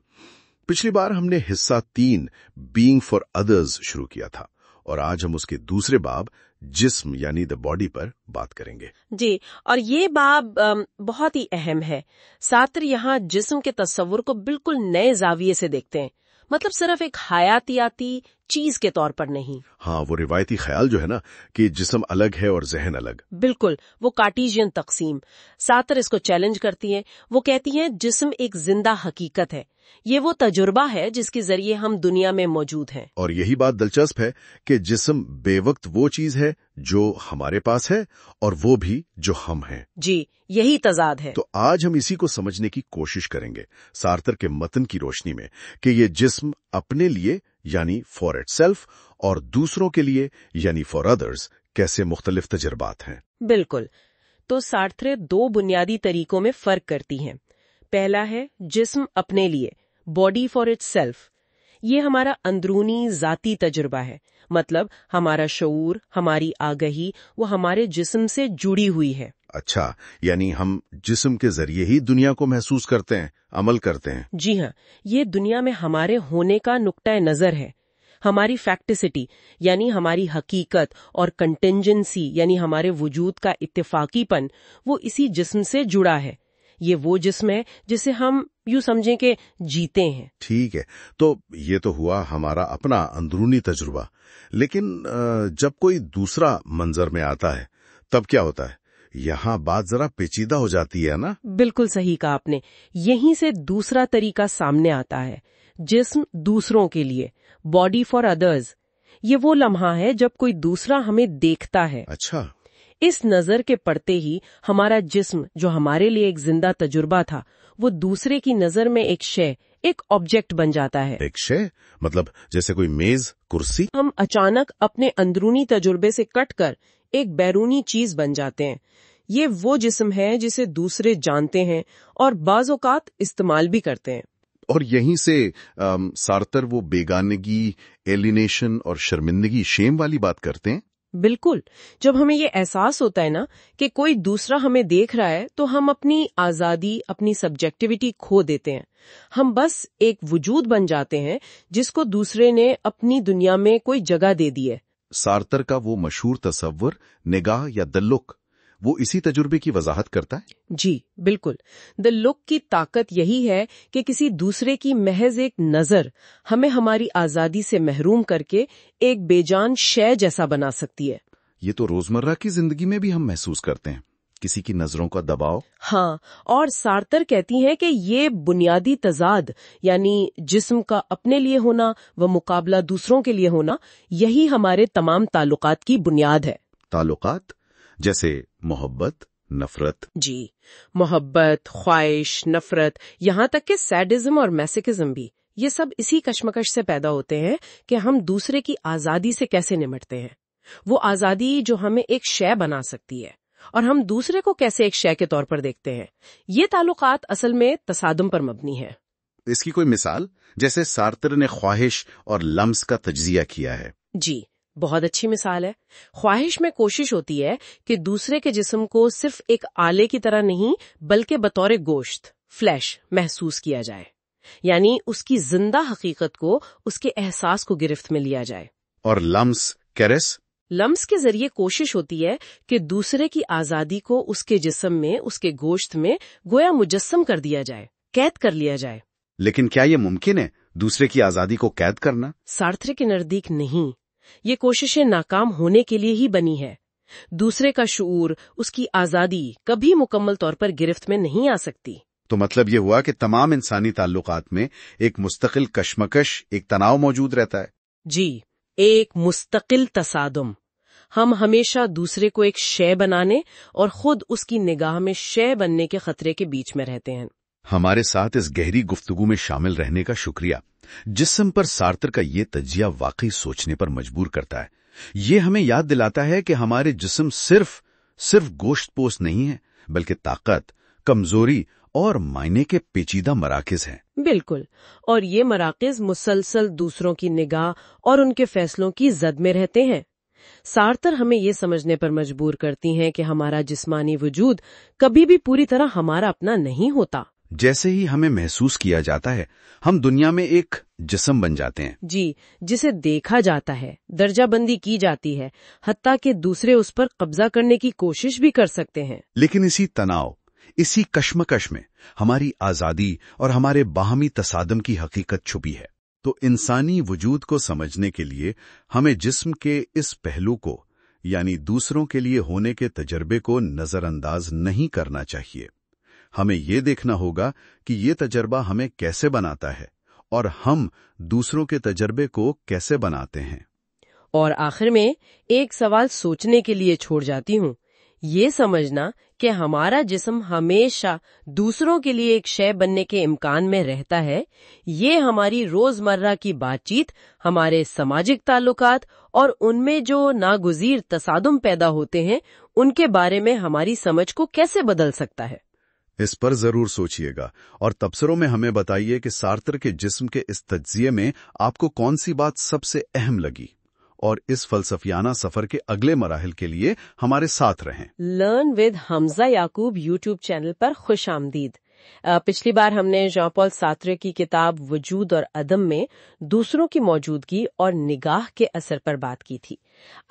پچھلی بار ہم نے حصہ 3 بینگ فار ادرز شروع کیا تھا اور آج ہم اس کے دوسرے باب جسم یعنی دا باڈی پر بات کریں گے. جی، اور یہ باب بہت ہی اہم ہے. سارتر یہاں جسم کے تصور کو بالکل نئے زاویے سے دیکھتے ہیں، مطلب صرف ایک حیاتیاتی چیز کے طور پر نہیں. ہاں، وہ روایتی خیال جو ہے نا کہ جسم الگ ہے اور ذہن الگ، بالکل، وہ کارٹیزین تقسیم. سارتر اس کو چیلنج کرتی ہیں. وہ کہتی ہیں جسم ایک زندہ حقیقت ہے، یہ وہ تجربہ ہے جس کے ذریعے ہم دنیا میں موجود ہیں. اور یہی بات دلچسپ ہے کہ جسم بے وقت وہ چیز ہے جو ہمارے پاس ہے اور وہ بھی جو ہم ہیں. جی، یہی تضاد ہے. تو آج ہم اسی کو سمجھنے کی کوشش کریں گے سارتر کے متن کی روشنی میں کہ یہ جسم اپنے لیے یعنی فار اٹ سیلف اور دوسروں کے لیے یعنی فار ادرز کیسے مختلف تجربات ہیں. بالکل. تو سارتر 2 بنیادی طریقوں میں فرق کرتی ہیں. پہلا ہے جسم اپنے لیے، باڈی فار اٹ سیلف. یہ ہمارا اندرونی ذاتی تجربہ ہے، مطلب ہمارا شعور، ہماری آگہی وہ ہمارے جسم سے جڑی ہوئی ہے. اچھا، یعنی ہم جسم کے ذریعے ہی دنیا کو محسوس کرتے ہیں، عمل کرتے ہیں. جی ہاں، یہ دنیا میں ہمارے ہونے کا نقطہ نظر ہے. ہماری فیکٹسٹی یعنی ہماری حقیقت اور کنٹینجنسی یعنی ہمارے وجود کا اتفاقی پن وہ اسی جسم سے جڑا ہے. یہ وہ جسم ہے جسے ہم یوں سمجھیں کہ جیتے ہیں. ٹھیک ہے، تو یہ تو ہوا ہمارا اپنا اندرونی تجربہ. لیکن جب کوئی دوسرا منظر میں آتا ہے تب کیا ہوتا ہے؟ یہاں بات ذرا پیچیدہ ہو جاتی ہے نا؟ بالکل صحیح کہا آپ نے. یہیں سے دوسرا طریقہ سامنے آتا ہے، جسم دوسروں کے لیے، باڈی فار ادرز. یہ وہ لمحہ ہے جب کوئی دوسرا ہمیں دیکھتا ہے. اچھا، اس نظر کے پڑتے ہی ہمارا جسم جو ہمارے لیے ایک زندہ تجربہ تھا وہ دوسرے کی نظر میں ایک شے، ایک آبجیکٹ بن جاتا ہے. ایک شے مطلب جیسے کوئی میز، کرسی؟ ہم اچانک اپنے اندرونی تجربے سے کٹ کر ایک بیرونی چیز بن جاتے ہیں. یہ وہ جسم ہے جسے دوسرے جانتے ہیں اور بعض اوقات استعمال بھی کرتے ہیں. اور یہیں سے سارتر وہ بیگانگی، ایلینیشن اور شرمندگی، شیم والی بات کرتے ہیں. بالکل. جب ہمیں یہ احساس ہوتا ہے نا کہ کوئی دوسرا ہمیں دیکھ رہا ہے تو ہم اپنی آزادی، اپنی سبجیکٹیوٹی کھو دیتے ہیں. ہم بس ایک وجود بن جاتے ہیں جس کو دوسرے نے اپنی دنیا میں کوئی جگہ دے دی ہے. سارتر کا وہ مشہور تصور نگاہ یا the look، وہ اسی تجربے کی وضاحت کرتا ہے. جی بالکل. دا لک کی طاقت یہی ہے کہ کسی دوسرے کی محض ایک نظر ہمیں ہماری آزادی سے محروم کر کے ایک بے جان شے جیسا بنا سکتی ہے. یہ تو روزمرہ کی زندگی میں بھی ہم محسوس کرتے ہیں، کسی کی نظروں کا دباؤ. ہاں، اور سارتر کہتی ہیں کہ یہ بنیادی تضاد، یعنی جسم کا اپنے لیے ہونا و مقابلہ دوسروں کے لیے ہونا، یہی ہمارے تمام تعلقات کی بنیاد ہے. تعلقات جیسے محبت، نفرت. جی، محبت، خواہش، نفرت، یہاں تک کہ سیڈزم اور میسیکزم بھی، یہ سب اسی کشمکش سے پیدا ہوتے ہیں کہ ہم دوسرے کی آزادی سے کیسے نمٹتے ہیں. وہ آزادی جو ہمیں ایک شے بنا سکتی ہے، اور ہم دوسرے کو کیسے ایک شے کے طور پر دیکھتے ہیں. یہ تعلقات اصل میں تصادم پر مبنی ہے. اس کی کوئی مثال؟ جیسے سارتر نے خواہش اور لمس کا تجزیہ کیا ہے. جی، بہت اچھی مثال ہے. خواہش میں کوشش ہوتی ہے کہ دوسرے کے جسم کو صرف ایک آلے کی طرح نہیں بلکہ بطور گوشت، فلیش محسوس کیا جائے، یعنی اس کی زندہ حقیقت کو، اس کے احساس کو گرفت میں لیا جائے. اور لمس، کیرس. لمس کے ذریعے کوشش ہوتی ہے کہ دوسرے کی آزادی کو اس کے جسم میں، اس کے گوشت میں گویا مجسم کر دیا جائے، قید کر لیا جائے. لیکن کیا یہ ممکن ہے، دوسرے کی آزادی کو قید کرنا؟ سارتر کے نزدیک نہیں. یہ کوششیں ناکام ہونے کے لیے ہی بنی ہے. دوسرے کا شعور، اس کی آزادی کبھی مکمل طور پر گرفت میں نہیں آ سکتی. تو مطلب یہ ہوا کہ تمام انسانی تعلقات میں ایک مستقل کشمکش، ایک تناؤ موجود رہتا ہے. جی، ایک مستقل تصادم. ہم ہمیشہ دوسرے کو ایک شے بنانے اور خود اس کی نگاہ میں شے بننے کے خطرے کے بیچ میں رہتے ہیں. ہمارے ساتھ اس گہری گفتگو میں شامل رہنے کا شکریہ. جسم پر سارتر کا یہ تجزیہ واقعی سوچنے پر مجبور کرتا ہے. یہ ہمیں یاد دلاتا ہے کہ ہمارے جسم صرف گوشت پوست نہیں ہے، بلکہ طاقت، کمزوری اور معنی کے پیچیدہ مراکز ہیں. بالکل، اور یہ مراکز مسلسل دوسروں کی نگاہ اور ان کے فیصلوں کی زد میں رہتے ہیں. سارتر ہمیں یہ سمجھنے پر مجبور کرتی ہیں کہ ہمارا جسمانی وجود کبھی بھی پوری طرح ہمارا اپنا نہیں ہوتا. جیسے ہی ہمیں محسوس کیا جاتا ہے، ہم دنیا میں ایک جسم بن جاتے ہیں. جی، جسے دیکھا جاتا ہے، درجہ بندی کی جاتی ہے، حتیٰ کہ دوسرے اس پر قبضہ کرنے کی کوشش بھی کر سکتے ہیں. لیکن اسی تناؤ، اسی کشمکش میں ہماری آزادی اور ہمارے باہمی تصادم کی حقیقت چھپی ہے. تو انسانی وجود کو سمجھنے کے لیے ہمیں جسم کے اس پہلو کو، یعنی دوسروں کے لیے ہونے کے تجربے کو نظر انداز نہیں کرنا چاہیے. ہمیں یہ دیکھنا ہوگا کہ یہ تجربہ ہمیں کیسے بناتا ہے اور ہم دوسروں کے تجربے کو کیسے بناتے ہیں. اور آخر میں ایک سوال سوچنے کے لیے چھوڑ جاتی ہوں. یہ سمجھنا کہ ہمارا جسم ہمیشہ دوسروں کے لیے ایک شے بننے کے امکان میں رہتا ہے، یہ ہماری روزمرہ کی بات چیت، ہمارے سماجک تعلقات اور ان میں جو ناگزیر تصادم پیدا ہوتے ہیں، ان کے بارے میں ہماری سمجھ کو کیسے بدل سکتا ہے. اس پر ضرور سوچئے گا اور تبصروں میں ہمیں بتائیے کہ سارتر کے جسم کے اس تجزیے میں آپ کو کون سی بات سب سے اہم لگی. اور اس فلسفیانہ سفر کے اگلے مراحل کے لیے ہمارے ساتھ رہیں. Learn with Hamza Yaqoob YouTube channel پر خوش آمدید. پچھلی بار ہم نے ژان پال سارتر کی کتاب وجود اور عدم میں دوسروں کی موجودگی اور نگاہ کے اثر پر بات کی تھی.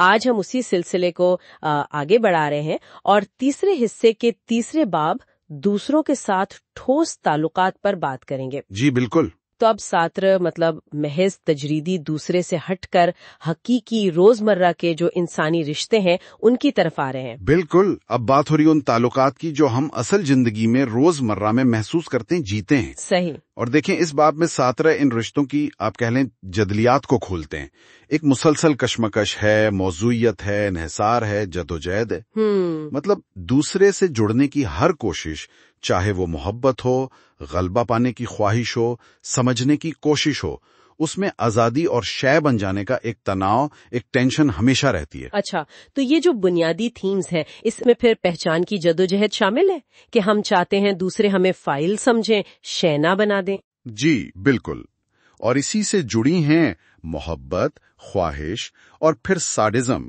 آج ہم اسی سلسلے کو آگے بڑھا رہے ہیں اور تیسرے حصے کے تیسرے باب دوسروں کے ساتھ ٹھوس تعلقات پر بات کریں گے. جی بالکل. تو اب سارتر مطلب محض تجریدی دوسرے سے ہٹ کر حقیقی روزمرہ کے جو انسانی رشتے ہیں ان کی طرف آ رہے ہیں. بالکل. اب بات ہو رہی ہے ان تعلقات کی جو ہم اصل زندگی میں روزمرہ میں محسوس کرتے ہیں، جیتے ہیں. صحیح. اور دیکھیں اس باب میں سارتر ان رشتوں کی آپ کہہ لیں جدلیات کو کھولتے ہیں. ایک مسلسل کشمکش ہے، موضوعیت ہے، انحصار ہے، جدوجہد ہے. مطلب دوسرے سے جڑنے کی ہر کوشش، چاہے وہ محبت ہو، غلبہ پانے کی خواہش ہو، سمجھنے کی کوشش ہو، اس میں آزادی اور شے بن جانے کا ایک تناؤ، ایک ٹینشن ہمیشہ رہتی ہے. اچھا، تو یہ جو بنیادی تھیمز ہیں اس میں پھر پہچان کی جدوجہد شامل ہے کہ ہم چاہتے ہیں دوسرے ہمیں فائل سمجھیں، شے نہ بنا دیں. جی بالکل. اور اسی سے جڑی ہیں محبت، خواہش اور پھر ساڈزم،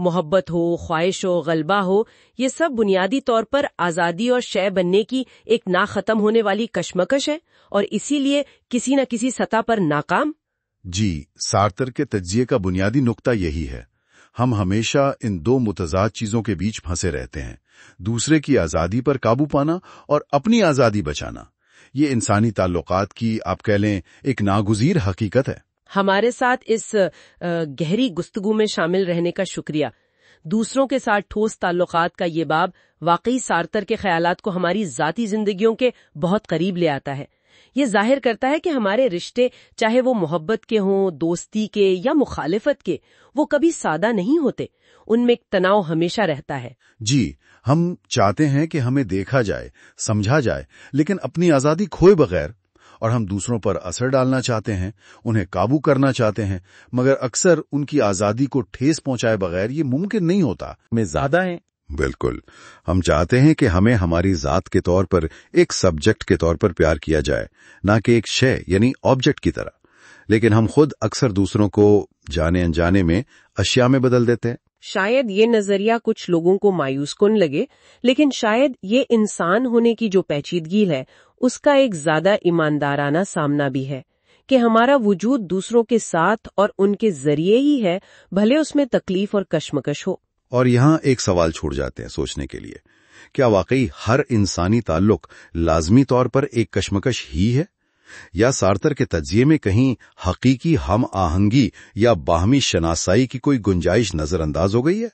محبت ہو، خواہش ہو، غلبہ ہو، یہ سب بنیادی طور پر آزادی اور شے بننے کی ایک نہ ختم ہونے والی کشمکش ہے اور اسی لیے کسی نہ کسی سطح پر ناکام۔ جی، سارتر کے تجزیے کا بنیادی نقطہ یہی ہے۔ ہم ہمیشہ ان دو متضاد چیزوں کے بیچ پھنسے رہتے ہیں، دوسرے کی آزادی پر قابو پانا اور اپنی آزادی بچانا۔ یہ انسانی تعلقات کی آپ کہہ لیں ایک ناگزیر حقیقت ہے۔ ہمارے ساتھ اس گہری گفتگو میں شامل رہنے کا شکریہ۔ دوسروں کے ساتھ ٹھوس تعلقات کا یہ باب واقعی سارتر کے خیالات کو ہماری ذاتی زندگیوں کے بہت قریب لے آتا ہے۔ یہ ظاہر کرتا ہے کہ ہمارے رشتے، چاہے وہ محبت کے ہوں، دوستی کے یا مخالفت کے، وہ کبھی سادہ نہیں ہوتے، ان میں ایک تناؤ ہمیشہ رہتا ہے۔ جی، ہم چاہتے ہیں کہ ہمیں دیکھا جائے، سمجھا جائے، لیکن اپنی آزادی کھوئے بغیر، اور ہم دوسروں پر اثر ڈالنا چاہتے ہیں، انہیں قابو کرنا چاہتے ہیں، مگر اکثر ان کی آزادی کو ٹھیس پہنچائے بغیر یہ ممکن نہیں ہوتا۔ ہمیں زیادہ ہیں۔ بالکل، ہم چاہتے ہیں کہ ہمیں ہماری ذات کے طور پر ایک سبجیکٹ کے طور پر پیار کیا جائے، نہ کہ ایک شے یعنی آبجیکٹ کی طرح، لیکن ہم خود اکثر دوسروں کو جانے انجانے میں اشیاء میں بدل دیتے ہیں۔ شاید یہ نظریہ کچھ لوگوں کو مایوس کن لگے، لیکن شاید یہ انسان ہونے کی جو پیچیدگی ہے اس کا ایک زیادہ ایماندارانہ سامنا بھی ہے کہ ہمارا وجود دوسروں کے ساتھ اور ان کے ذریعے ہی ہے، بھلے اس میں تکلیف اور کشمکش ہو۔ اور یہاں ایک سوال چھوڑ جاتے ہیں سوچنے کے لیے، کیا واقعی ہر انسانی تعلق لازمی طور پر ایک کشمکش ہی ہے، یا سارتر کے تجزیے میں کہیں حقیقی ہم آہنگی یا باہمی شناسائی کی کوئی گنجائش نظر انداز ہو گئی ہے؟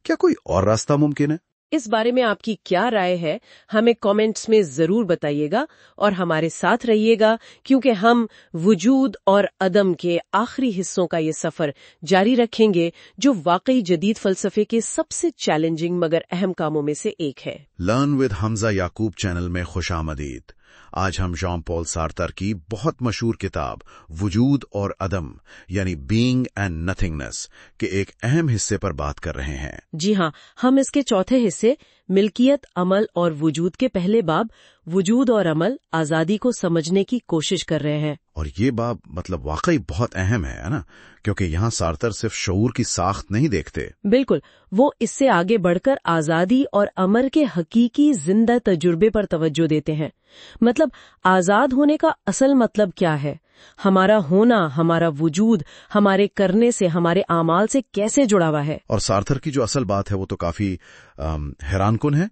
کیا کوئی اور راستہ ممکن ہے؟ اس بارے میں آپ کی کیا رائے ہے؟ ہمیں کامنٹس میں ضرور بتائیے گا اور ہمارے ساتھ رہیے گا، کیونکہ ہم وجود اور عدم کے آخری حصوں کا یہ سفر جاری رکھیں گے جو واقعی جدید فلسفے کے سب سے چیلنجنگ مگر اہم کاموں میں سے ایک ہے۔ Learn with Hamza Yaqoob channel میں خوش آمدید۔ آج ہم ژان پال سارتر کی بہت مشہور کتاب وجود اور عدم یعنی بینگ اینڈ نتھنگنس کے ایک اہم حصے پر بات کر رہے ہیں۔ جی ہاں، ہم اس کے چوتھے حصے ملکیت، عمل اور وجود کے پہلے باب وجود اور عمل، آزادی کو سمجھنے کی کوشش کر رہے ہیں۔ اور یہ باب واقعی بہت اہم ہے نا، کیونکہ یہاں سارتر صرف شعور کی ساخت نہیں دیکھتے۔ بالکل، وہ اس سے آگے بڑھ کر آزادی اور امر کے حقیقی زندہ تجربے پر توجہ دیتے ہیں۔ آزاد ہونے کا اصل مطلب کیا ہے؟ ہمارا ہونا، ہمارا وجود، ہمارے کرنے سے، ہمارے اعمال سے کیسے جڑا ہوا ہے؟ اور سارتر کی جو اصل بات ہے وہ تو کافی حیران کن ہے۔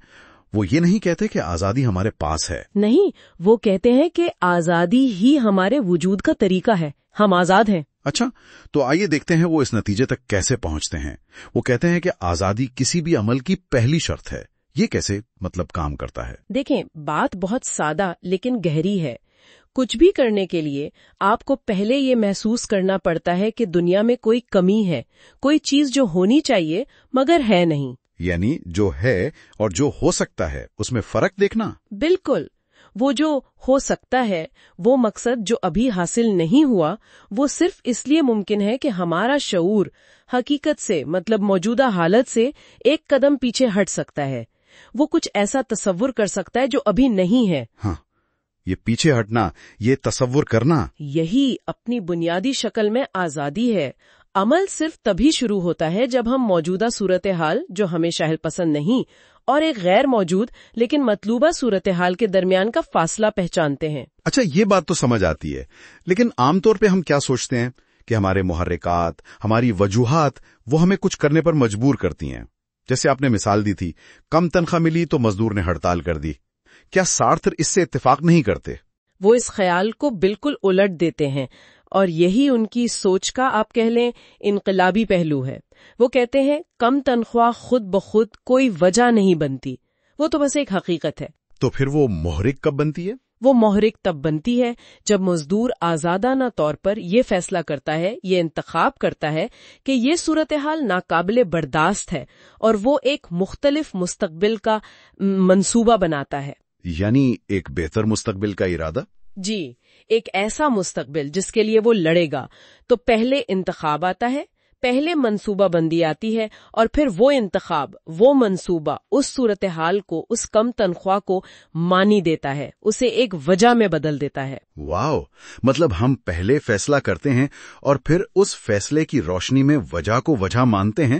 وہ یہ نہیں کہتے کہ آزادی ہمارے پاس ہے، نہیں، وہ کہتے ہیں کہ آزادی ہی ہمارے وجود کا طریقہ ہے، ہم آزاد ہیں۔ اچھا، تو آئیے دیکھتے ہیں وہ اس نتیجے تک کیسے پہنچتے ہیں۔ وہ کہتے ہیں کہ آزادی کسی بھی عمل کی پہلی شرط ہے۔ یہ کیسے کام کرتا ہے؟ دیکھیں، بات بہت سادہ لیکن گہری ہے۔ کچھ بھی کرنے کے لیے آپ کو پہلے یہ محسوس کرنا پڑتا ہے کہ دنیا میں کوئی کمی ہے، کوئی چیز جو ہونی چاہیے مگر ہے نہیں۔ یعنی جو ہے اور جو ہو سکتا ہے اس میں فرق دیکھنا۔ بالکل، وہ جو ہو سکتا ہے، وہ مقصد جو ابھی حاصل نہیں ہوا، وہ صرف اس لیے ممکن ہے کہ ہمارا شعور حقیقت سے موجودہ حالت سے ایک قدم پیچھے ہٹ سکتا ہے۔ وہ کچھ ایسا تصور کر سکتا ہے جو ابھی نہیں ہے۔ ہاں، یہ پیچھے ہٹنا، یہ تصور کرنا، یہی اپنی بنیادی شکل میں آزادی ہے۔ عمل صرف تبھی شروع ہوتا ہے جب ہم موجودہ صورتحال جو ہمیں شاہل پسند نہیں اور ایک غیر موجود لیکن مطلوبہ صورتحال کے درمیان کا فاصلہ پہچانتے ہیں۔ اچھا، یہ بات تو سمجھ آتی ہے، لیکن عام طور پہ ہم کیا سوچتے ہیں کہ ہمارے محرکات، ہماری وجوہات وہ ہمیں کچھ کرنے پر مجبور کرتی ہیں۔ جیسے آپ نے مثال دی تھی، کم تنخواہ ملی تو مزدور نے ہڑتال کر دی۔ کیا سارتر اس سے اتفاق نہیں کرتے؟ وہ اس خیال کو بالکل الٹ دیتے ہیں، اور یہی ان کی سوچ کا آپ کہہ لیں انقلابی پہلو ہے۔ وہ کہتے ہیں کم تنخواہ خود بخود کوئی وجہ نہیں بنتی، وہ تو بس ایک حقیقت ہے۔ تو پھر وہ محرک کب بنتی ہے؟ وہ محرک تب بنتی ہے جب مزدور آزادانہ طور پر یہ فیصلہ کرتا ہے، یہ انتخاب کرتا ہے کہ یہ صورتحال ناقابل برداشت ہے، اور وہ ایک مختلف مستقبل کا منصوبہ بناتا ہے۔ یعنی ایک بہتر مستقبل کا ارادہ؟ جی، ایک ایسا مستقبل جس کے لیے وہ لڑے گا۔ تو پہلے انتخاب آتا ہے، پہلے منصوبہ بندی آتی ہے، اور پھر وہ انتخاب، وہ منصوبہ اس صورتحال کو، اس کم تنخواہ کو معنی دیتا ہے، اسے ایک وجہ میں بدل دیتا ہے۔ واو، ہم پہلے فیصلہ کرتے ہیں اور پھر اس فیصلے کی روشنی میں وجہ کو وجہ مانتے ہیں۔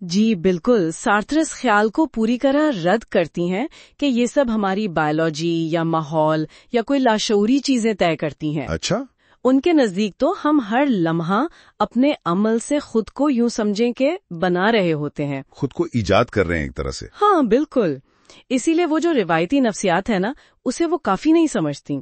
جی بالکل، سارتر اس خیال کو پوری طرح رد کرتی ہیں کہ یہ سب ہماری بایولوجی یا ماحول یا کوئی لاشعوری چیزیں طے کرتی ہیں۔ اچھا، ان کے نزدیک تو ہم ہر لمحہ اپنے عمل سے خود کو یوں سمجھیں کہ بنا رہے ہوتے ہیں، خود کو ایجاد کر رہے ہیں ایک طرح سے۔ ہاں بالکل، اسی لیے وہ جو روایتی نفسیات ہے نا، اسے وہ کافی نہیں سمجھتی۔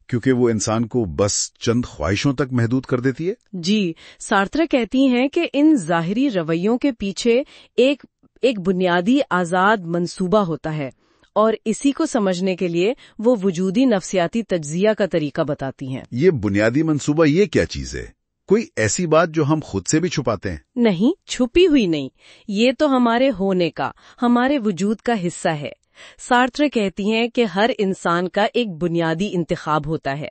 کیونکہ وہ انسان کو بس چند خواہشوں تک محدود کر دیتی ہے۔ جی، سارتر کہتی ہیں کہ ان ظاہری رویوں کے پیچھے ایک بنیادی آزاد منصوبہ ہوتا ہے، اور اسی کو سمجھنے کے لیے وہ وجودی نفسیاتی تجزیہ کا طریقہ بتاتی ہیں۔ یہ بنیادی منصوبہ یہ کیا چیز ہے؟ کوئی ایسی بات جو ہم خود سے بھی چھپاتے ہیں؟ نہیں، چھپی ہوئی نہیں، یہ تو ہمارے ہونے کا، ہمارے وجود کا حصہ ہے۔ سارتر کہتی ہیں کہ ہر انسان کا ایک بنیادی انتخاب ہوتا ہے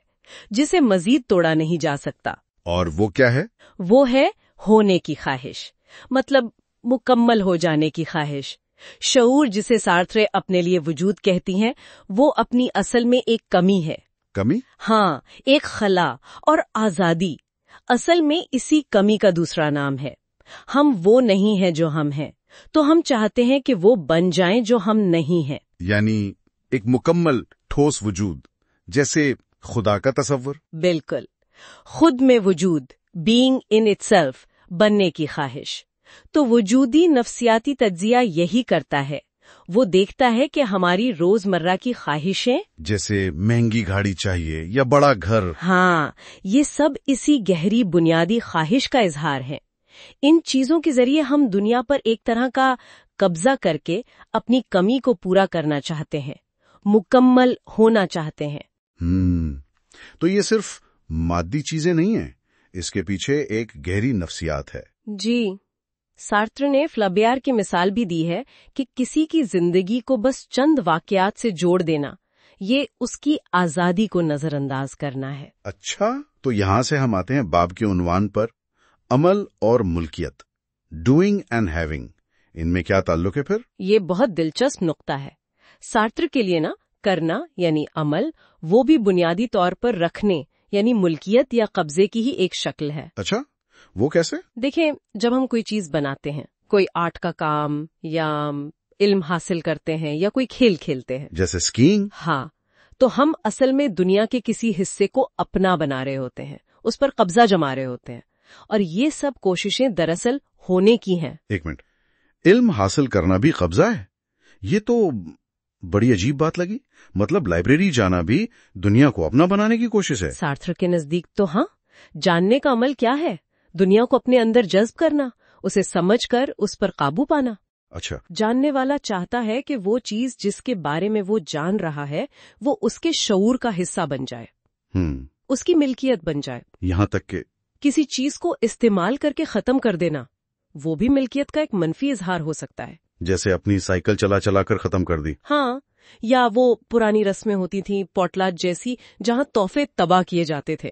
جسے مزید توڑا نہیں جا سکتا۔ اور وہ کیا ہے؟ وہ ہے ہونے کی خواہش، مطلب مکمل ہو جانے کی خواہش۔ شعور جسے سارتر اپنے لیے وجود کہتی ہیں، وہ اپنی اصل میں ایک کمی ہے۔ کمی؟ ہاں، ایک خلا اور آزادی اصل میں اسی کمی کا دوسرا نام ہے۔ ہم وہ نہیں ہیں جو ہم ہیں، تو ہم چاہتے ہیں کہ وہ بن جائیں جو ہم نہیں ہیں۔ یعنی ایک مکمل ٹھوس وجود، جیسے خدا کا تصور۔ بالکل، خود میں وجود، بینگ ان اٹ سیلف، بننے کی خواہش۔ تو وجودی نفسیاتی تجزیہ یہی کرتا ہے، وہ دیکھتا ہے کہ ہماری روزمرہ کی خواہشیں، جیسے مہنگی گاڑی چاہیے یا بڑا گھر، ہاں، یہ سب اسی گہری بنیادی خواہش کا اظہار ہے۔ ان چیزوں کے ذریعے ہم دنیا پر ایک طرح کا قبضہ کر کے اپنی کمی کو پورا کرنا چاہتے ہیں، مکمل ہونا چاہتے ہیں۔ تو یہ صرف مادی چیزیں نہیں ہیں، اس کے پیچھے ایک گہری نفسیات ہے۔ جی، سارتر نے فلابیار کی مثال بھی دی ہے کہ کسی کی زندگی کو بس چند واقعات سے جوڑ دینا، یہ اس کی آزادی کو نظر انداز کرنا ہے۔ اچھا، تو یہاں سے ہم آتے ہیں باب کے عنوان پر، عمل اور ملکیت، ڈوئنگ اینڈ ہیونگ۔ ان میں کیا تعلق ہے پھر؟ یہ بہت دلچسپ نقطہ ہے۔ سارتر کے لیے نا، کرنا یعنی عمل، وہ بھی بنیادی طور پر رکھنے یعنی ملکیت یا قبضے کی ہی ایک شکل ہے۔ اچھا، وہ کیسے؟ دیکھیں، جب ہم کوئی چیز بناتے ہیں، کوئی آرٹ کا کام یا علم حاصل کرتے ہیں یا کوئی کھیل کھیلتے ہیں، جیسے اسکیئنگ، ہاں، تو ہم اصل میں دنیا کے کسی حصے کو اپنا بنا رہے ہوتے ہیں، اس پر قبضہ جما رہے ہوتے ہیں، اور یہ سب کوششیں دراصل ہونے کی ہیں۔ ایک منٹ، علم حاصل کرنا بھی قبضہ ہے؟ یہ تو بڑی عجیب بات لگی۔ مطلب لائبریری جانا بھی دنیا کو اپنا بنانے کی کوشش ہے؟ سارتر کے نزدیک تو ہاں، جاننے کا عمل کیا ہے؟ دنیا کو اپنے اندر جذب کرنا، اسے سمجھ کر اس پر قابو پانا۔ اچھا، جاننے والا چاہتا ہے کہ وہ چیز جس کے بارے میں وہ جان رہا ہے وہ اس کے شعور کا حصہ بن جائے، اس کی ملکیت بن جائے۔ یہاں تک کہ کسی چیز کو استعمال کر کے ختم کر دینا، وہ بھی ملکیت کا ایک منفی اظہار ہو سکتا ہے۔ جیسے اپنی سائیکل چلا چلا کر ختم کر دی۔ ہاں، یا وہ پرانی رسمیں ہوتی تھیں پوٹلاٹ جیسی، جہاں تحفے تباہ کیے جاتے تھے،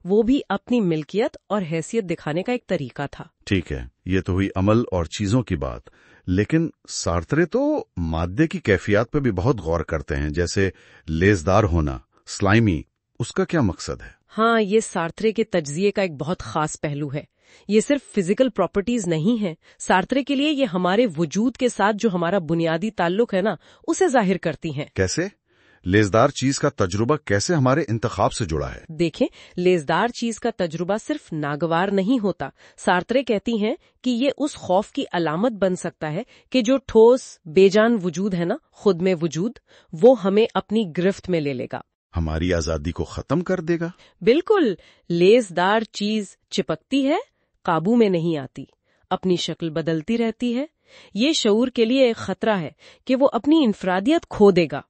وہ بھی اپنی ملکیت اور حیثیت دکھانے کا ایک طریقہ تھا۔ ٹھیک ہے، یہ تو ہوئی عمل اور چیزوں کی بات، لیکن سارتر تو مادے کی کیفیات پہ بھی بہت غور کرتے ہیں، جیسے لیزدار ہونا، سلائمی، اس کا کیا مقصد ہے؟ ہاں، یہ سارتر کے تجزیے کا ایک بہت خاص پہلو ہے۔ یہ صرف فزیکل پراپرٹیز نہیں ہیں، سارتر کے لیے یہ ہمارے وجود کے ساتھ جو ہمارا بنیادی تعلق ہے نا، اسے ظاہر کرتی ہیں۔ کیسے؟ لیزدار چیز کا تجربہ کیسے ہمارے انتخاب سے جڑا ہے؟ دیکھیں، لیزدار چیز کا تجربہ صرف ناگوار نہیں ہوتا۔ سارتر کہتی ہیں کہ یہ اس خوف کی علامت بن سکتا ہے کہ جو ٹھوس بے جان وجود ہے نا، خود میں وجود، وہ ہمیں اپنی گرفت میں لے لے گا، ہماری آزادی کو ختم کر دے گا۔ بالکل، لیزدار چیز چپکتی ہے، قابو میں نہیں آتی، اپنی شکل بدلتی رہتی ہے۔ یہ شعور کے لیے ایک خطرہ ہے کہ وہ اپنی انفرادیت کھو دے گا،